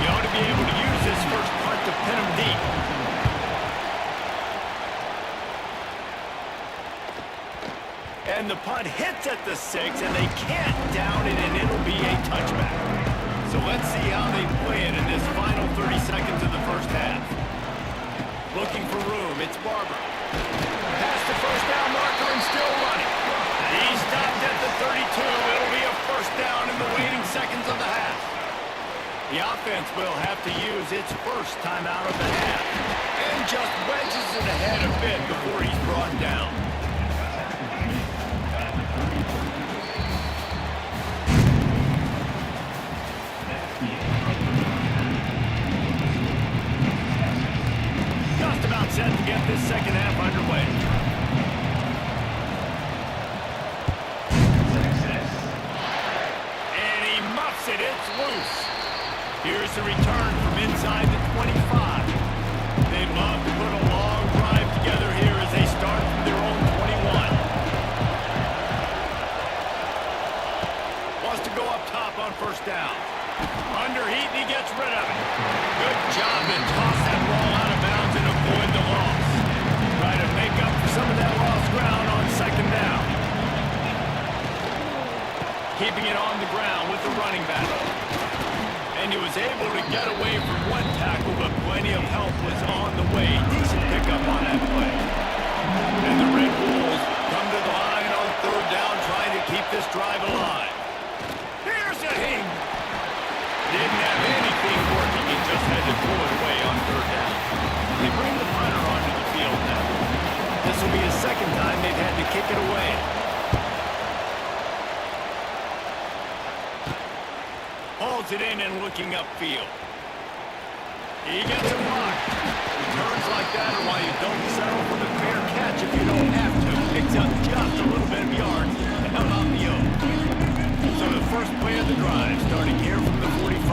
You ought to be able to use this first punt to pin them deep. And the punt hits at the 6, and they can't down it, and it'll be a touchback. So let's see how they play it in this final 30 seconds of the first half. Looking for room, it's Barber. Past the first down marker and still running. He stopped at the 32. It'll be a first down in the waiting seconds of the half. The offense will have to use its first timeout of the half. And just wedges it ahead a bit before he's brought down. Just about set to get this second half underway. And he muffs it. It's loose. Here's the return from inside the 25. They'd love to put a long drive together here as they start from their own 21. Wants to go up top on first down. Under heat, and he gets rid of it. Good job to toss that ball out of bounds and avoid the loss. Try to make up for some of that lost ground on second down. Keeping it on the ground with the running back. And he was able to get away from one tackle, but plenty of help was on the way. Decent pickup on that play. And the Red Wolves come to the line on 3rd down, trying to keep this drive alive. Here's a hing. Didn't have anything working. He just had to pull it away on 3rd down. They bring the punter onto the field now. This will be the second time they've had to kick it away. Hauls it in and looking upfield. He gets a block. Returns like that are why you don't settle for the fair catch if you don't have to. Picks up just a little bit of yards out on the oak. So the first play of the drive starting here from the 45.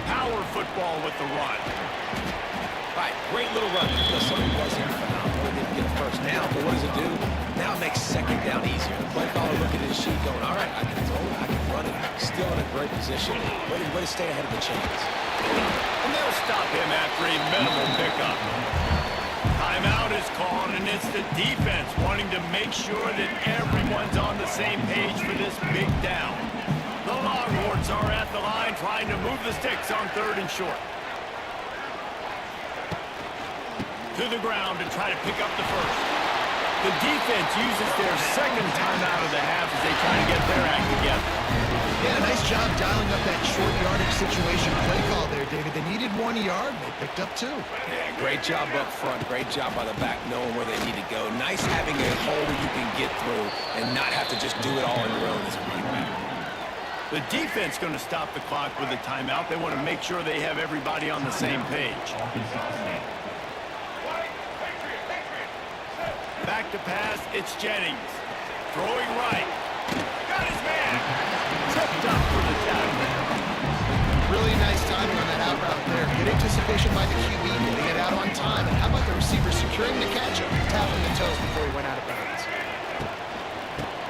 Power football with the run. All right, great little run. Somebody was here phenomenal. They didn't get a first down, but what does it do? Now it makes second down easier. The play caller look at his sheet going, all right, I can throw it, I can run it. Still in a great position. Way to stay ahead of the chains. And they'll stop him after a minimal pickup. it's the defense wanting to make sure that everyone's on the same page for this big down. The Longhorns are at the line trying to move the sticks on 3rd and short. To the ground to try to pick up the first. The defense uses their second timeout of the half as they try to get their act together. Yeah, nice job dialing up that short yardage situation play call there, David. They needed 1 yard, they picked up 2. Yeah, great job up front. Great job by the back knowing where they need to go. Nice having a hole you can get through and not have to just do it all on your own as a quarterback. The defense going to stop the clock with a timeout. They want to make sure they have everybody on the same page. Back to pass, it's Jennings. Throwing right. Got his man. Tripped up for the tackle. Really nice timing on that out route there. Good anticipation by the QB, getting it out on time. And how about the receiver securing the catch up, tapping the toes before he went out of bounds.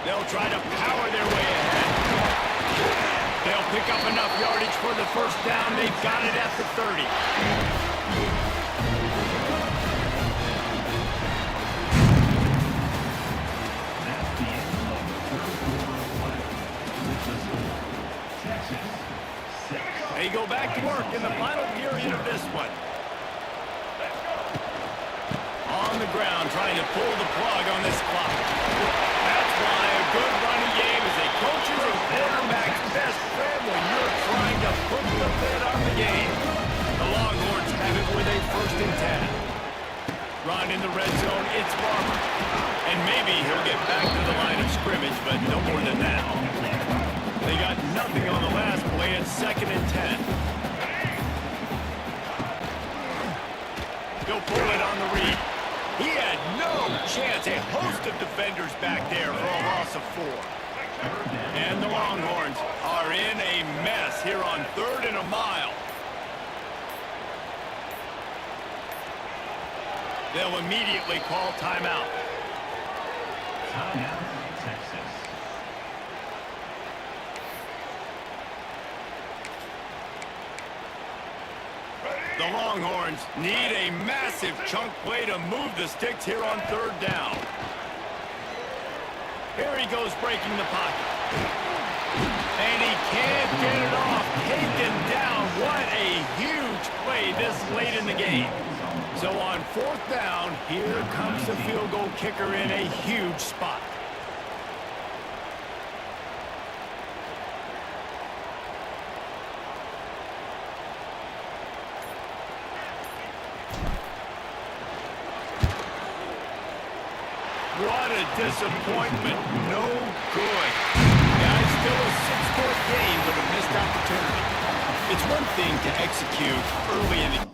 They'll try to power their way ahead. They'll pick up enough yardage for the first down. They've got it at the 30. They go back to work in the final period of this one. On the ground, trying to pull the plug on this clock. That's why a good running game is a coach's and quarterback's best friend when you're trying to put the lid on the game. The Longhorns have it with a 1st and 10. Run in the red zone, it's Barber. And maybe he'll get back to the line of scrimmage, but no more than that. They got nothing on the last play at 2nd and 10. He'll pull it on the read. He had no chance. A host of defenders back there for a loss of 4. And the Longhorns are in a mess here on 3rd and a mile. They'll immediately call timeout. Timeout, Texas. The Longhorns need a massive chunk play to move the sticks here on 3rd down. Here he goes breaking the pocket. And he can't get it off. Taken down. What a huge play this late in the game. So on 4th down, here comes the field goal kicker in a huge spot. What a disappointment. No good. Guys, still a 6-point game, but a missed opportunity. It's one thing to execute early in the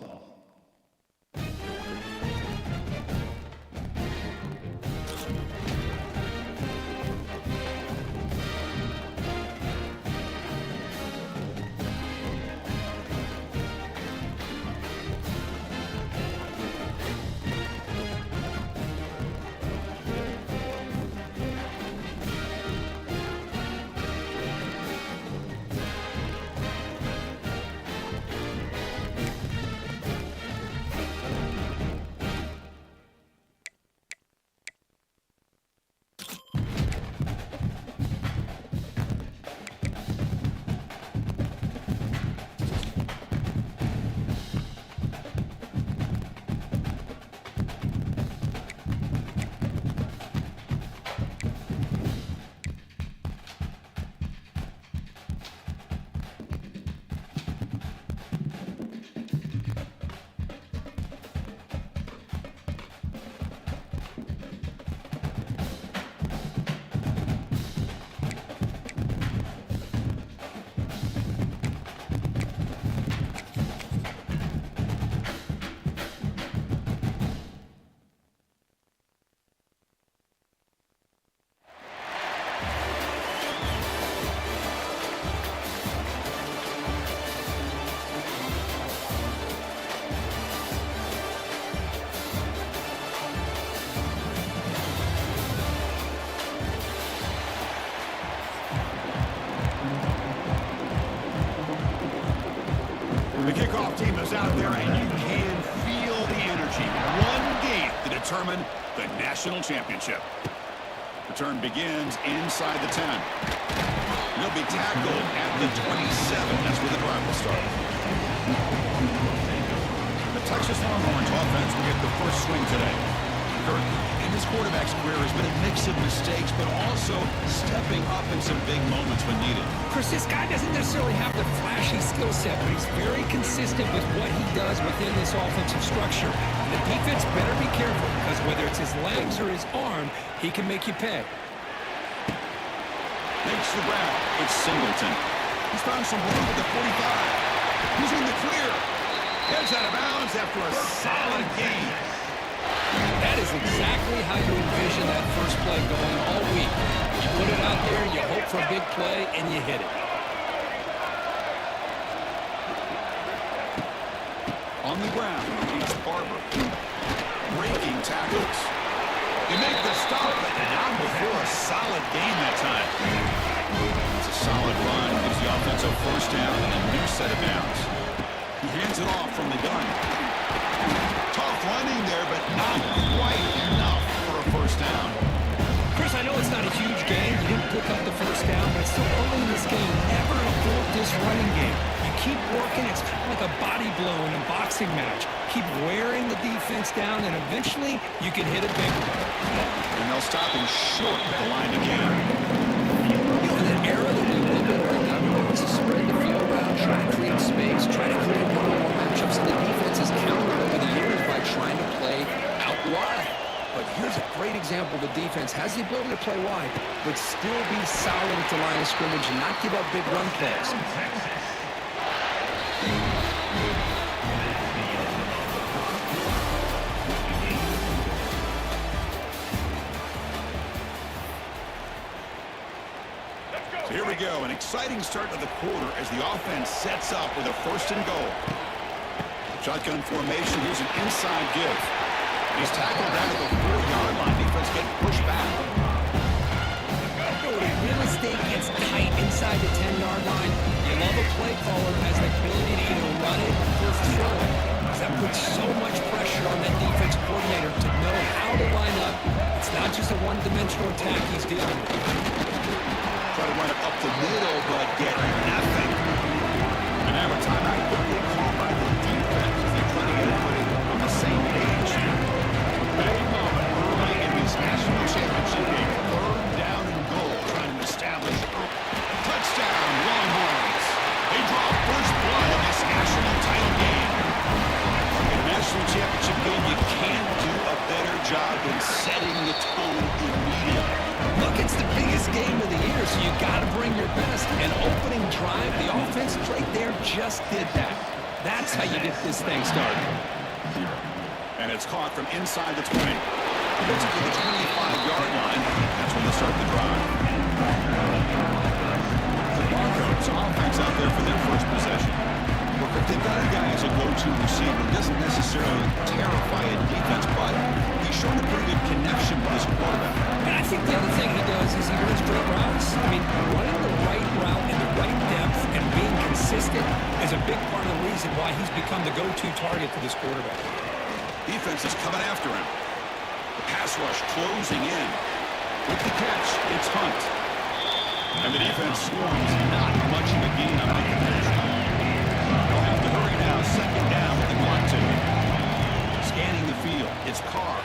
The kickoff team is out there, and you can feel the energy. One game to determine determine the national championship. Return begins inside the 10. He'll be tackled at the 27. That's where the drive will start. The Texas Longhorns offense will get the first swing today. Kirk, in his quarterback's career, has been a mix of mistakes, but also stepping up in some big moments when needed. Chris, this guy doesn't necessarily have the flashy skill set, but he's very consistent with what he does within this offensive structure. The defense better be careful, because whether it's his legs or his arm, he can make you pay. Makes the route. It's Singleton. He's found some room at the 45. He's in the clear. Heads out of bounds after a solid gain. That is exactly how you envision that first play going all week. You put it out there, you hope for a big play, and you hit it. On the ground, it's Barber. Breaking tackles. They make the stop, but not before a solid gain that time. It's a solid run. Gives the offense a first down and a new set of downs. He hands it off from the gun. Tough running there, but not quite enough for a first down. Chris, I know it's not a huge game. You didn't pick up the first down, but it's still early in this game. Never abort this running game. You keep working. It's kind of like a body blow in a boxing match. Keep wearing the defense down, and eventually you can hit a big one. And they'll stop him short at the line again. You know, in that era that we live in right now, we want to spread the field around, try to create space, try to create one-on-one matchups, and the defense has countered over the years by trying to play out wide. But here's a great example. The defense has the ability to play wide, but still be solid at the line of scrimmage and not give up big run plays. So here we go, an exciting start to the quarter as the offense sets up with a first and goal. Shotgun formation, here's an inside give. He's tackled down at the 4-yard line. Defense getting pushed back. When real estate gets tight inside the 10-yard line, you love a play caller who has the ability to either run it or throw it. Because that puts so much pressure on that defense coordinator to know how to line up. It's not just a one-dimensional attack he's dealing with. Try to run it up the middle, but get nothing. And now a timeout quickly called by the defense as they try to get everybody on the same page here. Big moment early in this national championship game. Third down and goal, trying to establish touchdown Longhorns. They draw first blood in this national title game. In a national championship game, you can't do a better job than setting the tone immediately. Look, it's the biggest game of the year, so you got to bring your best. An opening drive, the offense right there just did that. That's how you get this thing started. And it's caught from inside the 20. Gets it to the 25-yard line. That's when they start the drive. The Broncos offense out there for their first possession. Look, if they've got a guy as a go-to receiver, he doesn't necessarily terrify a defense, but he's shown a pretty good connection with his quarterback. And I think the other thing he does is he runs great routes. I mean, running the right route in the right depth and being consistent is a big part of the reason why he's become the go-to target for this quarterback. Defense is coming after him. The pass rush closing in. With the catch, it's Hunt. And the defense swarms not much of a gain on the conversion. They'll have to hurry now. Second down with the want to. Scanning the field, it's Carr.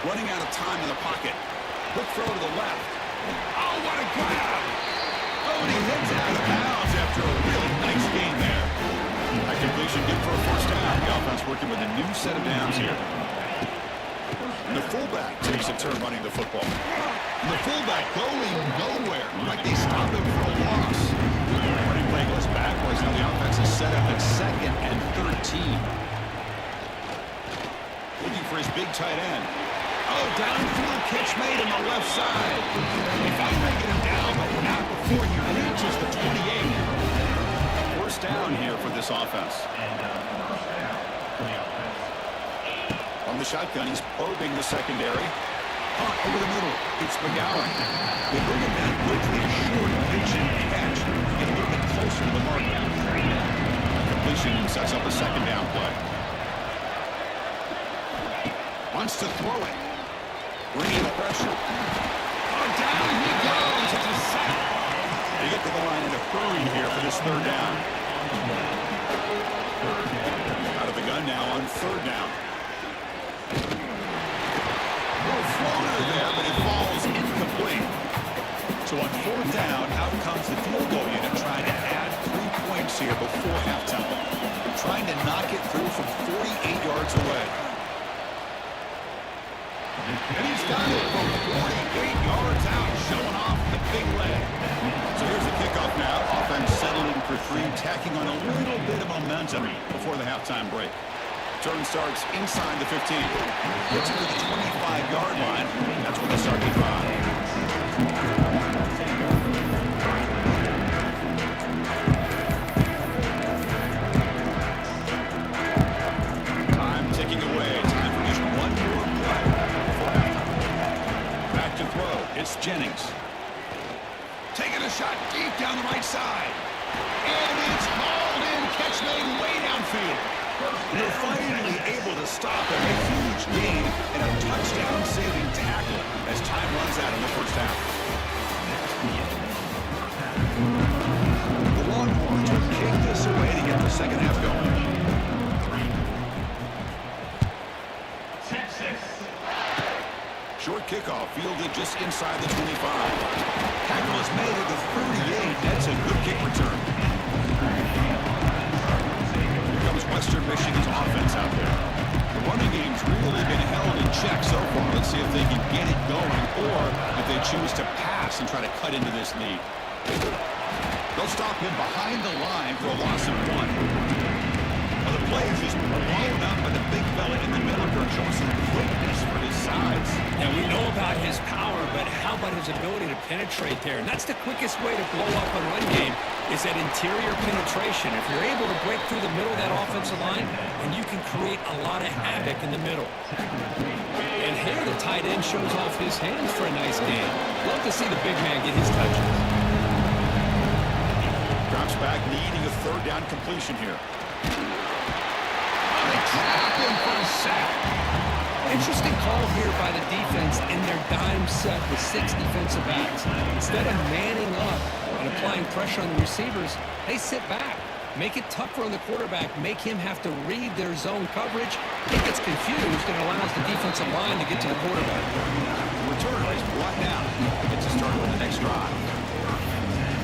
Running out of time in the pocket. Quick throw to the left. Oh, what a grab! Oh, and he heads out of bounds after a really nice gain there. That completion good for a first down. The offense working with a new set of downs here. And the fullback takes a turn running the football. And the fullback going nowhere. Like they stopped him for a loss. Running play goes backwards. Now the offense is set up at 2nd and 13. Looking for his big tight end. Oh, downfield catch made on the left side. They finally get him down, but not before he reaches the 28. First down here for this offense. On the shotgun, he's probing the secondary. Over the middle, it's McGowan. They bring him down quickly, a short vision catch. Get a little bit closer to the mark. Completion sets up a second down play. Wants to throw it. bringing the pressure. Oh, down he goes. It's a sack. They get to the line in a hurry here for this third down. Out of the gun now on third down. Little floater there, but it falls incomplete. So on fourth down, out comes the field goal unit trying to add 3 points here before halftime. Trying to knock it through from 48 yards away. And he's got it from 48 yards out, showing off the big leg. So here's the kickoff now. Offense settling for three, tacking on a little bit of momentum before the halftime break. Turn starts inside the 15. Gets it to the 25-yard line. That's when they start the drive. Time ticking away. Time for just one more play before halftime. Back to throw. It's Jennings. Taking a shot deep down the right side. And it's hauled in. Catch made way downfield. They're finally able to stop a huge gain and a touchdown-saving tackle as time runs out in the first half. The Longhorns will kick this away to get the second half going. Short kickoff fielded just inside the 25. Tackle is made at the 38. That's a good kick return. Here comes Western Michigan's offense out there. The running game's really been held in check so far. Let's see if they can get it going or if they choose to pass and try to cut into this lead. They'll stop him behind the line for a loss of 1. Well, the play is just blown up by the big fella in the middle. Showing some quickness for his size. Yeah, we know about his power, but how about his ability to penetrate there? And that's the quickest way to blow up a run game is that interior penetration. If you're able to break through the middle of that offensive line, then you can create a lot of havoc in the middle. And here the tight end shows off his hands for a nice game. Love to see the big man get his touches. Drops back, needing a third down completion here. They trap him for a sack. Interesting call here by the defense in their dime set with 6 defensive backs. Instead of manning up and applying pressure on the receivers, they sit back, make it tougher on the quarterback, make him have to read their zone coverage. He gets confused and allows the defensive line to get to the quarterback. The returner is brought down. Gets to start with the next drive.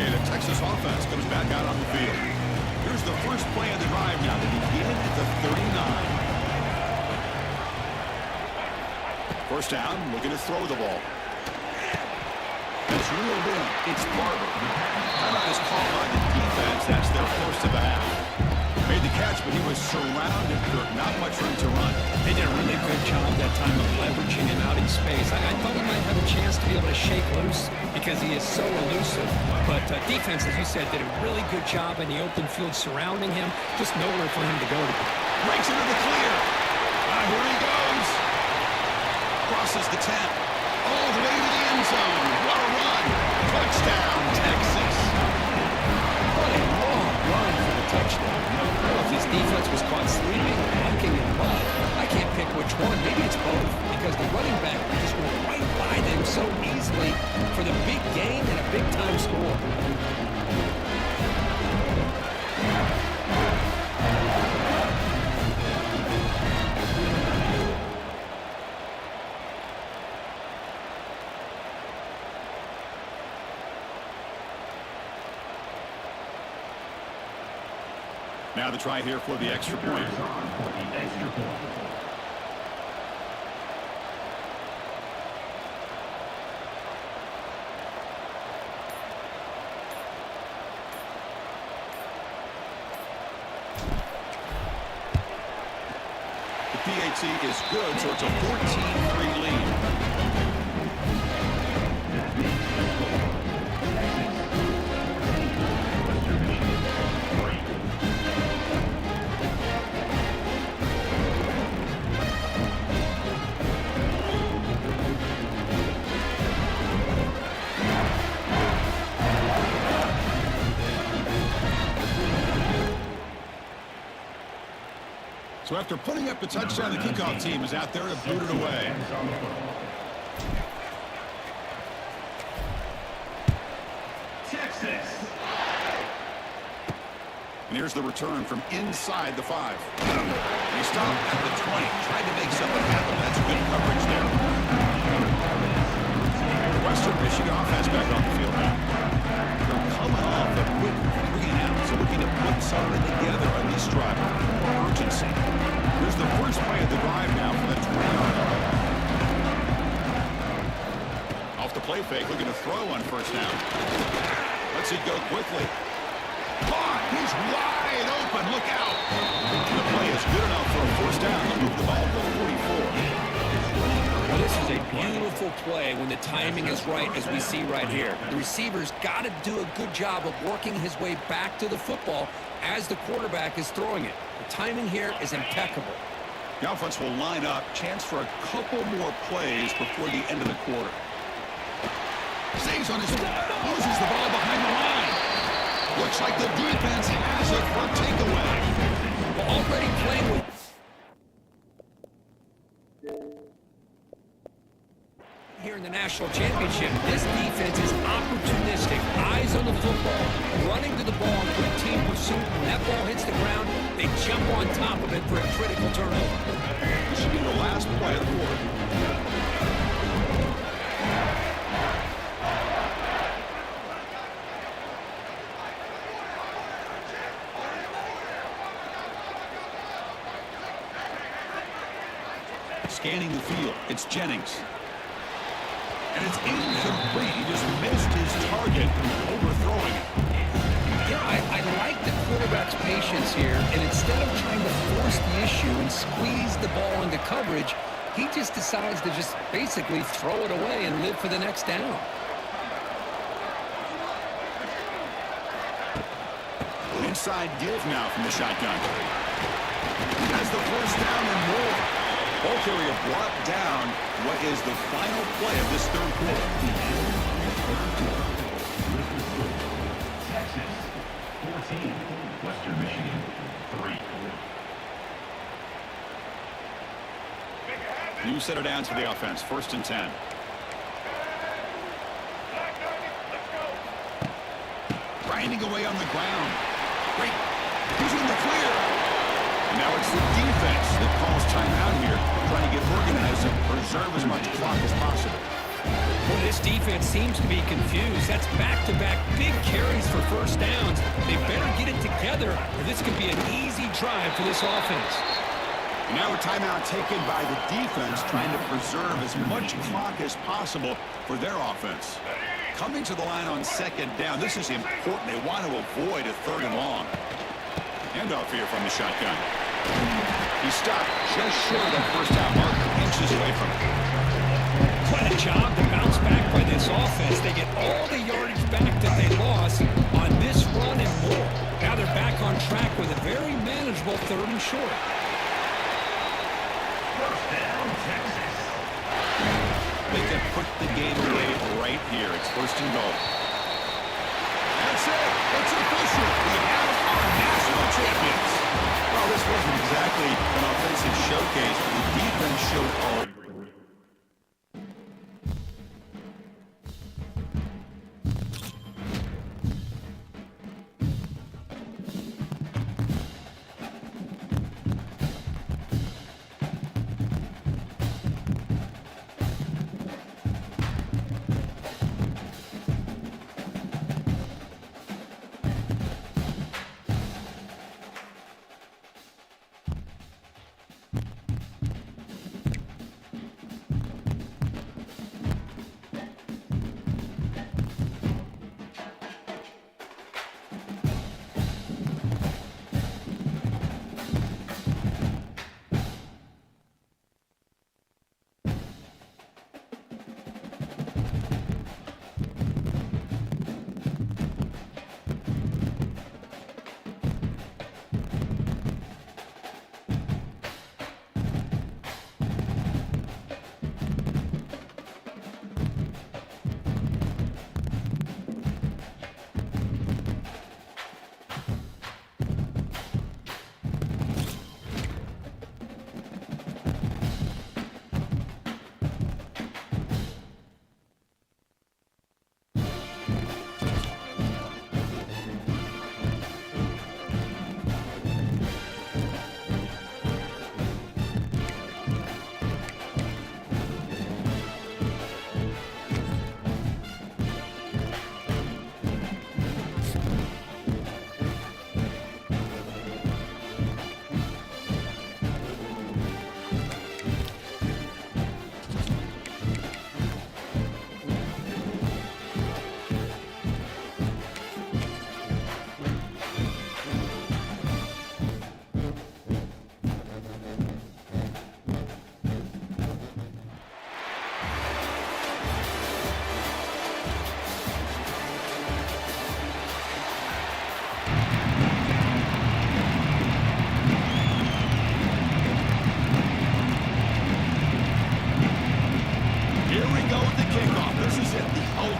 Okay, the Texas offense comes back out on the field. Here's the first play of the drive now. They begin at the 39. First down, looking to throw the ball. It's reeled in. It's Barber. Timeout is called by the defense. That's their first of the half. Made the catch, but he was surrounded. Not much room to run. They did a really good job that time of leveraging him out in space. I thought he might have a chance to be able to shake loose because he is so elusive. But defense, as you said, did a really good job in the open field surrounding him. Just nowhere for him to go to. Breaks into the clear. Here he goes. Crosses the 10. All the way to the end zone. What a run. Touchdown, Texas. What a long run for the touchdown. If his defense was caught sleeping, blocking him up, I can't pick which one. Maybe it's both because the running back just went right by them so easily for the big gain and a big-time score. Now the try here for the extra point. The PAT is good, so it's a 14-3 lead. So after putting up the touchdown, the kickoff team is out there to boot it away. And here's the return from inside the 5. He stopped at the 20, tried to make something happen. That's good coverage there. The Western Michigan offense back on the field now. They're coming off a quick 3 and out, so looking to put something together on this drive. More urgency. Here's the first play of the drive now for the 20-yard line. Off the play fake, looking to throw on first down. Let's it go quickly. Caught! He's wide open. Look out! The play is good enough for a first down to move the ball to the 44. Well, this is a beautiful play when the timing is right, as we see right here. The receiver's got to do a good job of working his way back to the football as the quarterback is throwing it. The timing here is impeccable. The offense will line up. Chance for a couple more plays before the end of the quarter. Stays on his feet. Loses the ball behind the line. Looks like the defense has it for takeaway. Already playing with... Here in the national championship, this defense is opportunistic. Eyes on the football, running to the ball in routine pursuit. When that ball hits the ground, they jump on top of it for a critical turnover. This should be the last play of the quarter. Scanning the field, it's Jennings. And it's incomplete. He just missed his target, overthrowing it. Yeah, I like the quarterback's patience here, and instead of trying to force the issue and squeeze the ball into coverage, he just decides to just basically throw it away and live for the next down. Inside give now from the shotgun. Has the first down and more. Ball carrier brought down. What is the final play of this third quarter? Texas 14, Western Michigan 3. New set of downs for the offense. 1st and 10. Grinding away on the ground. Great. He's in the clear. And now it's the defense that calls timeout here, trying to get organized and preserve as much clock as possible. Well, this defense seems to be confused. That's back-to-back big carries for first downs. They better get it together, or this could be an easy drive for this offense. And now a timeout taken by the defense, trying to preserve as much clock as possible for their offense. Coming to the line on 2nd down, this is important. They want to avoid a 3rd and long. Handoff here from the shotgun. He stopped just short of that first down mark, inches away from it. What a job to bounce back by this offense. They get all the yardage back that they lost on this run and more. Now they're back on track with a very manageable 3rd and short. First down, Texas. They can put the game away right here. It's 1st and goal. That's it. It's official. We have our national champions. Well, this wasn't exactly an offensive showcase, but the defense showed all.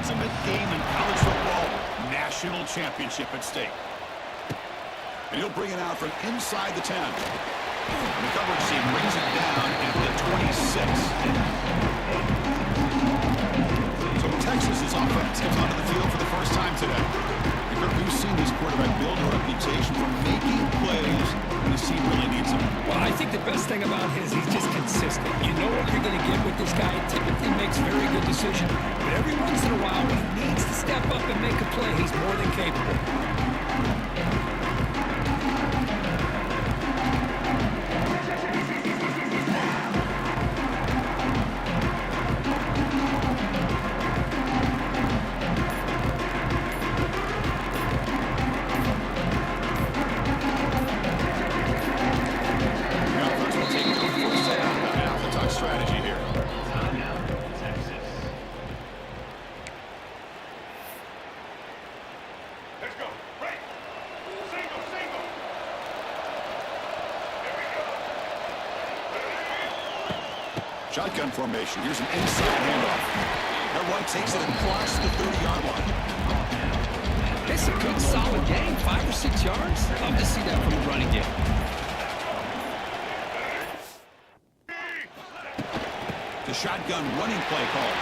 ultimate game in college football, national championship at stake. And he'll bring it out from inside the 10. And the coverage team brings it down at the 26. So Texas's offense comes onto the field for the first time today. We've seen this quarterback build a reputation for making plays when his team really needs him. Well, I think the best thing about him is he's just consistent. You know what you're going to get with this guy. He typically makes very good decisions. But every once in a while, when he needs to step up and make a play, he's more than capable. Shotgun formation. Here's an inside handoff. That one takes it across the 30-yard line. It's a good, solid game. 5 or 6 yards. Love to see that from the running game. The shotgun running play call.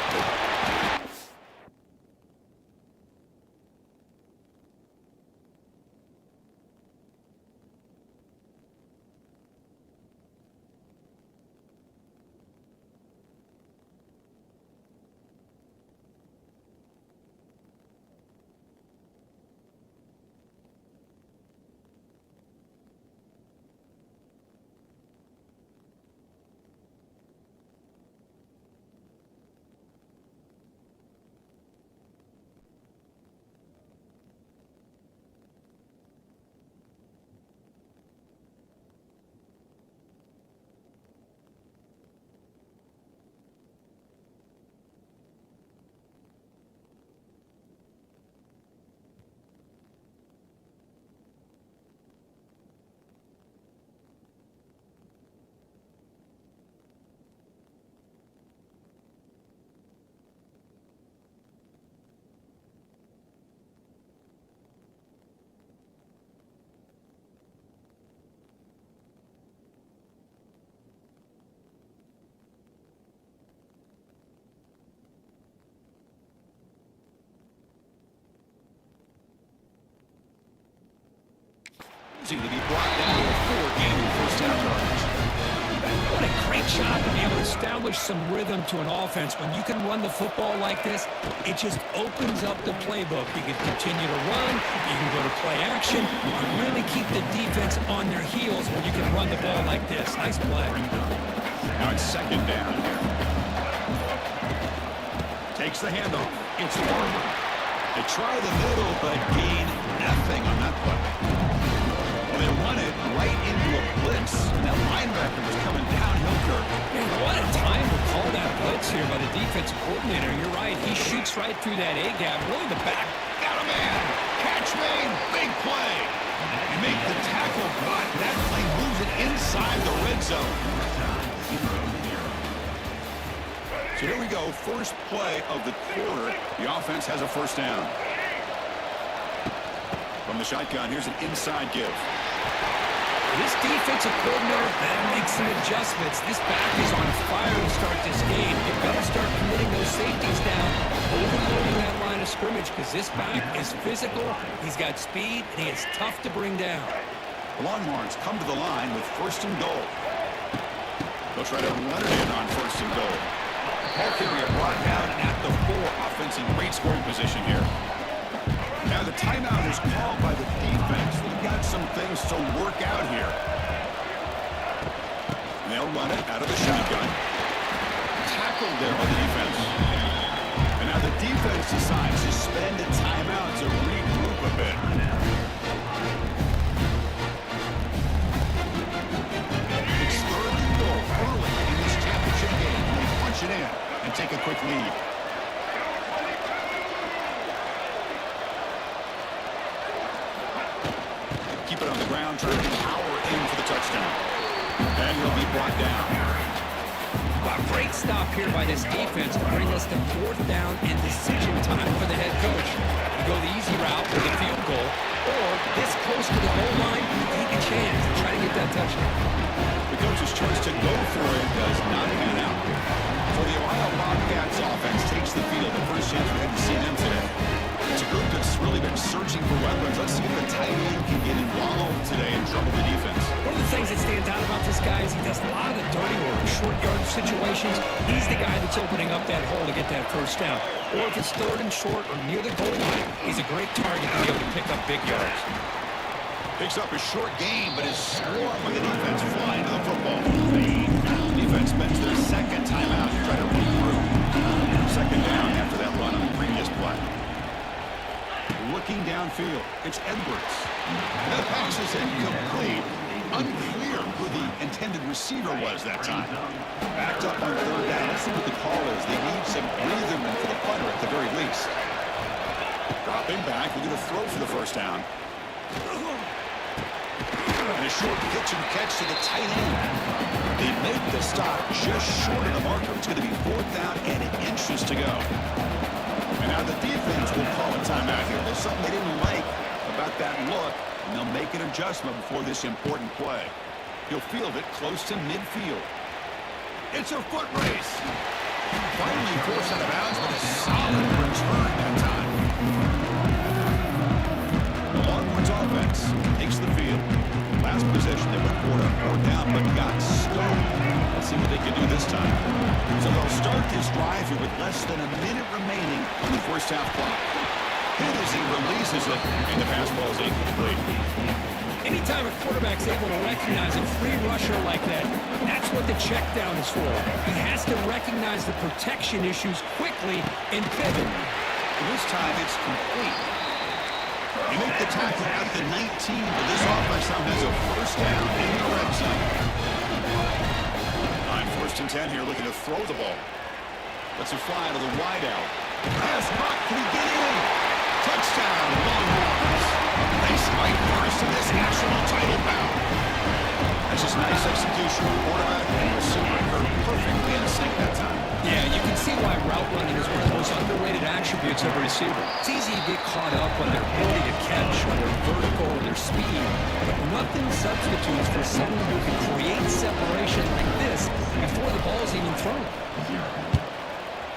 To be brought down to 4 game first down yards. What a great job to be able to establish some rhythm to an offense. When you can run the football like this, it just opens up the playbook. You can continue to run, you can go to play action, you can really keep the defense on their heels when you can run the ball like this. Nice play. Now it's second down here. Takes the handoff. It's Barber. They try the middle, but gain nothing on that play. They run it right into a blitz. That linebacker was coming downhill, Kirk. Man, what a time to call that blitz here by the defensive coordinator. You're right. He shoots right through that A-gap. Really the back. Got a man. Catch made. Big play. You make the tackle, but that play moves it inside the red zone. So here we go. First play of the quarter. The offense has a first down. From the shotgun, here's an inside give. This defensive coordinator makes some adjustments. This back is on fire to start this game. They better start committing those safeties down, overloading that line of scrimmage, because this back is physical, he's got speed, and he is tough to bring down. The Longhorns come to the line with first and goal. They'll try to run it in on first and goal. Ball carrier brought down at the 4. Offense in great scoring position here. Now the timeout is called by the defense. They've got some things to work out here. And they'll run it out of the shotgun. Tackled there by the defense. And now the defense decides to spend a timeout to regroup a bit. It's third and goal early in this championship game. They punch it in and take a quick lead. Keep it on the ground, trying to power in for the touchdown. And he'll be brought down. Wow, great stop here by this defense to bring us to 4th down and decision time for the head coach. You go the easy route with a field goal, or this close to the goal line, you take a chance to try to get that touchdown. The coach's choice to go for it does not pan out. So the Ohio Bobcats offense takes the field. The first chance we had to see them today. It's a group that's really been searching for weapons. Let's see if the tight end can get involved today and trouble the defense. One of the things that stands out about this guy is he does a lot of the dirty work, short yard situations. He's the guy that's opening up that hole to get that first down. Or if it's 3rd and short or near the goal line, he's a great target to be able to pick up big yards. Picks up a short gain, but is swarmed with the defense flying to the football. Defense spends their second timeout to try to run through. 2nd down after that run on the previous play. Looking downfield, it's Edwards. The pass is incomplete. Unclear who the intended receiver was that time. Backed up on 3rd down. Let's see what the call is. They need some breathing room for the punter at the very least. Dropping back, we're going to throw for the first down. And a short pitch and catch to the tight end. They make the stop just short of the marker. It's going to be 4th down and inches to go. And now the defense will call a timeout here. There's something they didn't like about that look, and they'll make an adjustment before this important play. He'll field it close to midfield. It's a foot race. Finally forced out of bounds, but a solid return that time. The Longhorns offense takes the field. Last possession, they went 4 down, but got stoned. Let's see what they can do this time. So they'll start this drive here with less than a minute remaining on the first half clock. Hit as he releases it, and the pass ball is incomplete. Anytime a quarterback's able to recognize a free rusher like that, that's what the check down is for. He has to recognize the protection issues quickly and pivot. And this time it's complete. You make the tackle at the 19, but this offense now has a first down in the red zone. On 1st and 10 here, looking to throw the ball. Lets it fly to the wide out. Pass caught, can he get in? Touchdown, Longhorns. They strike first in this national title bout. That's just nice execution of the quarterback and receiver. They're perfectly in sync that time. Yeah, you can see why route running is one of the most underrated attributes of a receiver. It's easy to get caught up on their ability to catch, on their vertical, or their speed, but nothing substitutes for someone who can create separation like this before the ball's even thrown.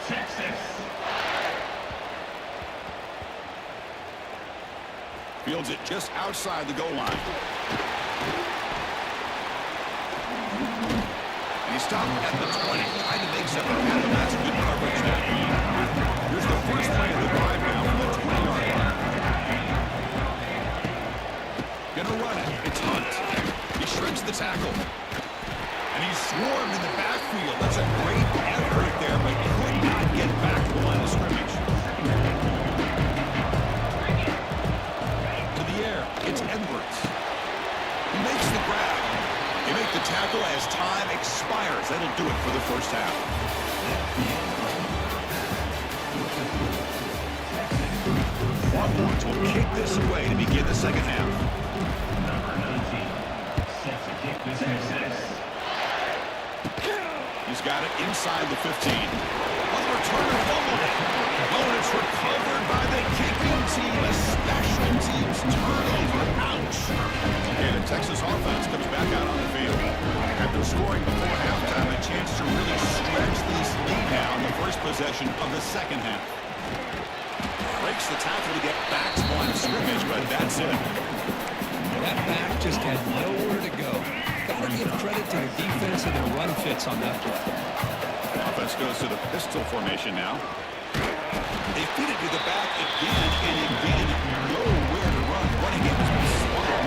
Texas. Fields it just outside the goal line. And he stopped at the 20, trying to make something happen. That's good coverage there. Here's the first play of the drive now from the 20-yard line. Gonna run it. It's Hunt. He shreds the tackle. And he's swarmed in the backfield. That's a great effort there, but could not get back to the line of scrimmage. To the air. It's Edwards. He makes the grab. They make the tackle as time expires. That'll do it for the first half. Longhorns will kick this away to begin the second half. Number 19. Set to kick this Texas. He's got it inside the 15. On the return, fumbled it. Oh, and it's recovered by the kicking team. A special teams turnover. Ouch. And the Texas offense comes back out on the field. After scoring before halftime, a chance to really stretch this lead now in the first possession of the second half. Breaks the tackle to get back to line of scrimmage, but that's it. That back just had nowhere to go. Gotta give credit to the defense and their run fits on that play. Offense goes to the pistol formation now. They feed it to the back again and again. Nowhere to run. Running game has been slow.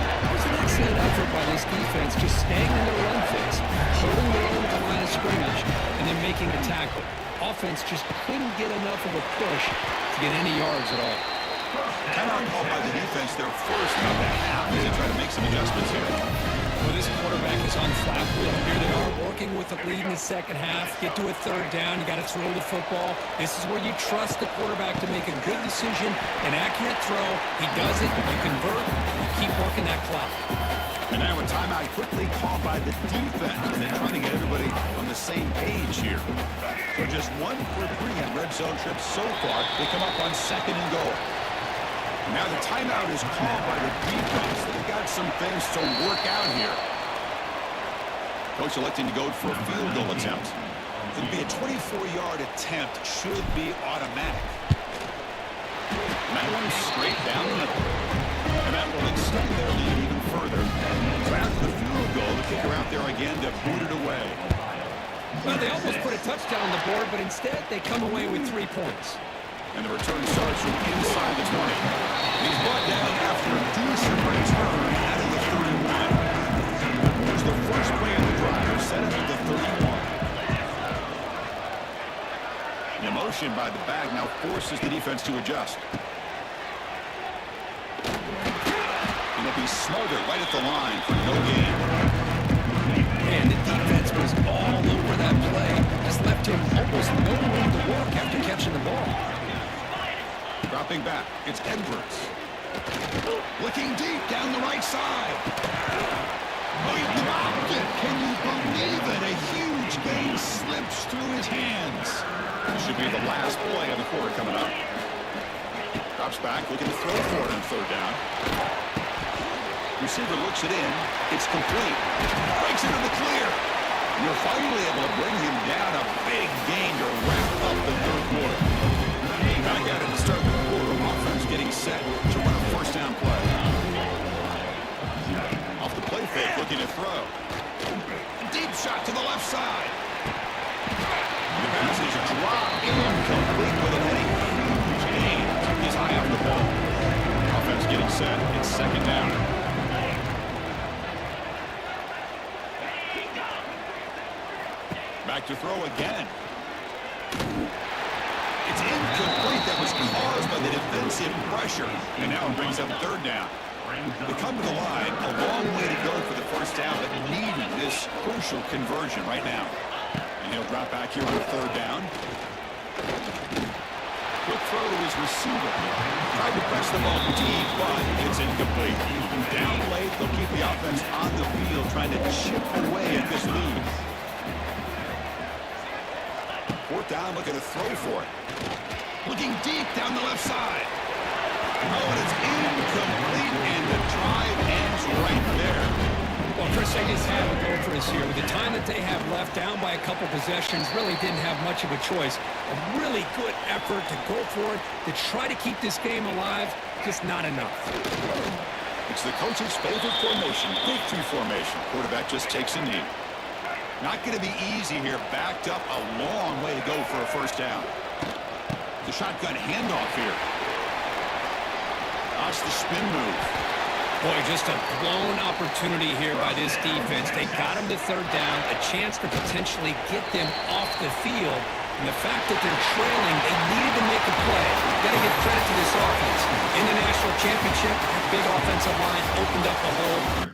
That was an excellent effort by this defense, just staying in their run fits, holding their own at the line of scrimmage, and then making the tackle. Offense just couldn't get enough of a push to get any yards at all. Timeout called by the defense, their first of the half, as they try to make some adjustments here. Well, this quarterback is on flat wheel. Here they are working with the lead in the second half. Get to a 3rd down. You got to throw the football. This is where you trust the quarterback to make a good decision, an accurate throw. He does it. You convert. You keep working that clock. And now a timeout quickly called by the defense. And they're trying to get everybody on the here. So just 1 for 3 on red zone trips so far. They come up on 2nd and goal. Now the timeout is called by the defense. They've got some things to work out here. Coach electing to go for a field goal attempt. It'll be a 24-yard attempt. Should be automatic. And that one's straight down the middle. And that will extend their lead even further. So after the field goal, the kicker out there again to boot it away. Well, they almost put a touchdown on the board, but instead they come away with 3 points. And the return starts from inside the 20. He's brought down after a decent return out of the 31. Here's the first play of the drive, set up at the 31. The motion by the back now forces the defense to adjust. And they'll be smothered right at the line for no gain. Man, the defense was all over that play. Just left him almost no room to walk after catching the ball. Dropping back, it's Edwards. Looking deep down the right side. He dropped it. Can you believe it? A huge game slips through his hands. This should be the last play of the quarter coming up. Drops back, looking to throw for it on 3rd down. Receiver looks it in. It's complete. Breaks into the clear. You're finally able to bring him down. A big gain to wrap up the 3rd quarter. Back at it to start the quarter. Offense getting set to run a 1st down play. Off the play fake, looking to throw. Deep shot to the left side. The pass is dropped incomplete with a huge gain. He's high off the ball. Offense getting set. It's 2nd down. Back to throw again. It's incomplete. That was caused by the defensive pressure. And now it brings up 3rd down. They come to the line. A long way to go for the 1st down, but needing this crucial conversion right now. And he'll drop back here on 3rd down. Quick throw to his receiver. Tried to press the ball deep, but it's incomplete. Down late, they'll keep the offense on the field, trying to chip away at this lead. 4th down, looking to throw for it. Looking deep down the left side. Oh, and it's incomplete, and the drive ends right there. Well, Chris, they just have a go for us here. With the time that they have left, down by a couple possessions, really didn't have much of a choice. A really good effort to go for it, to try to keep this game alive, just not enough. It's the coach's favorite formation, breakthrough formation. Quarterback just takes a knee. Not going to be easy here. Backed up a long way to go for a 1st down. The shotgun handoff here. That's the spin move. Boy, just a blown opportunity here by this defense. They got him to 3rd down, a chance to potentially get them off the field. And the fact that they're trailing, they needed to make a play. Got to give credit to this offense. In the national championship, that big offensive line opened up the hole.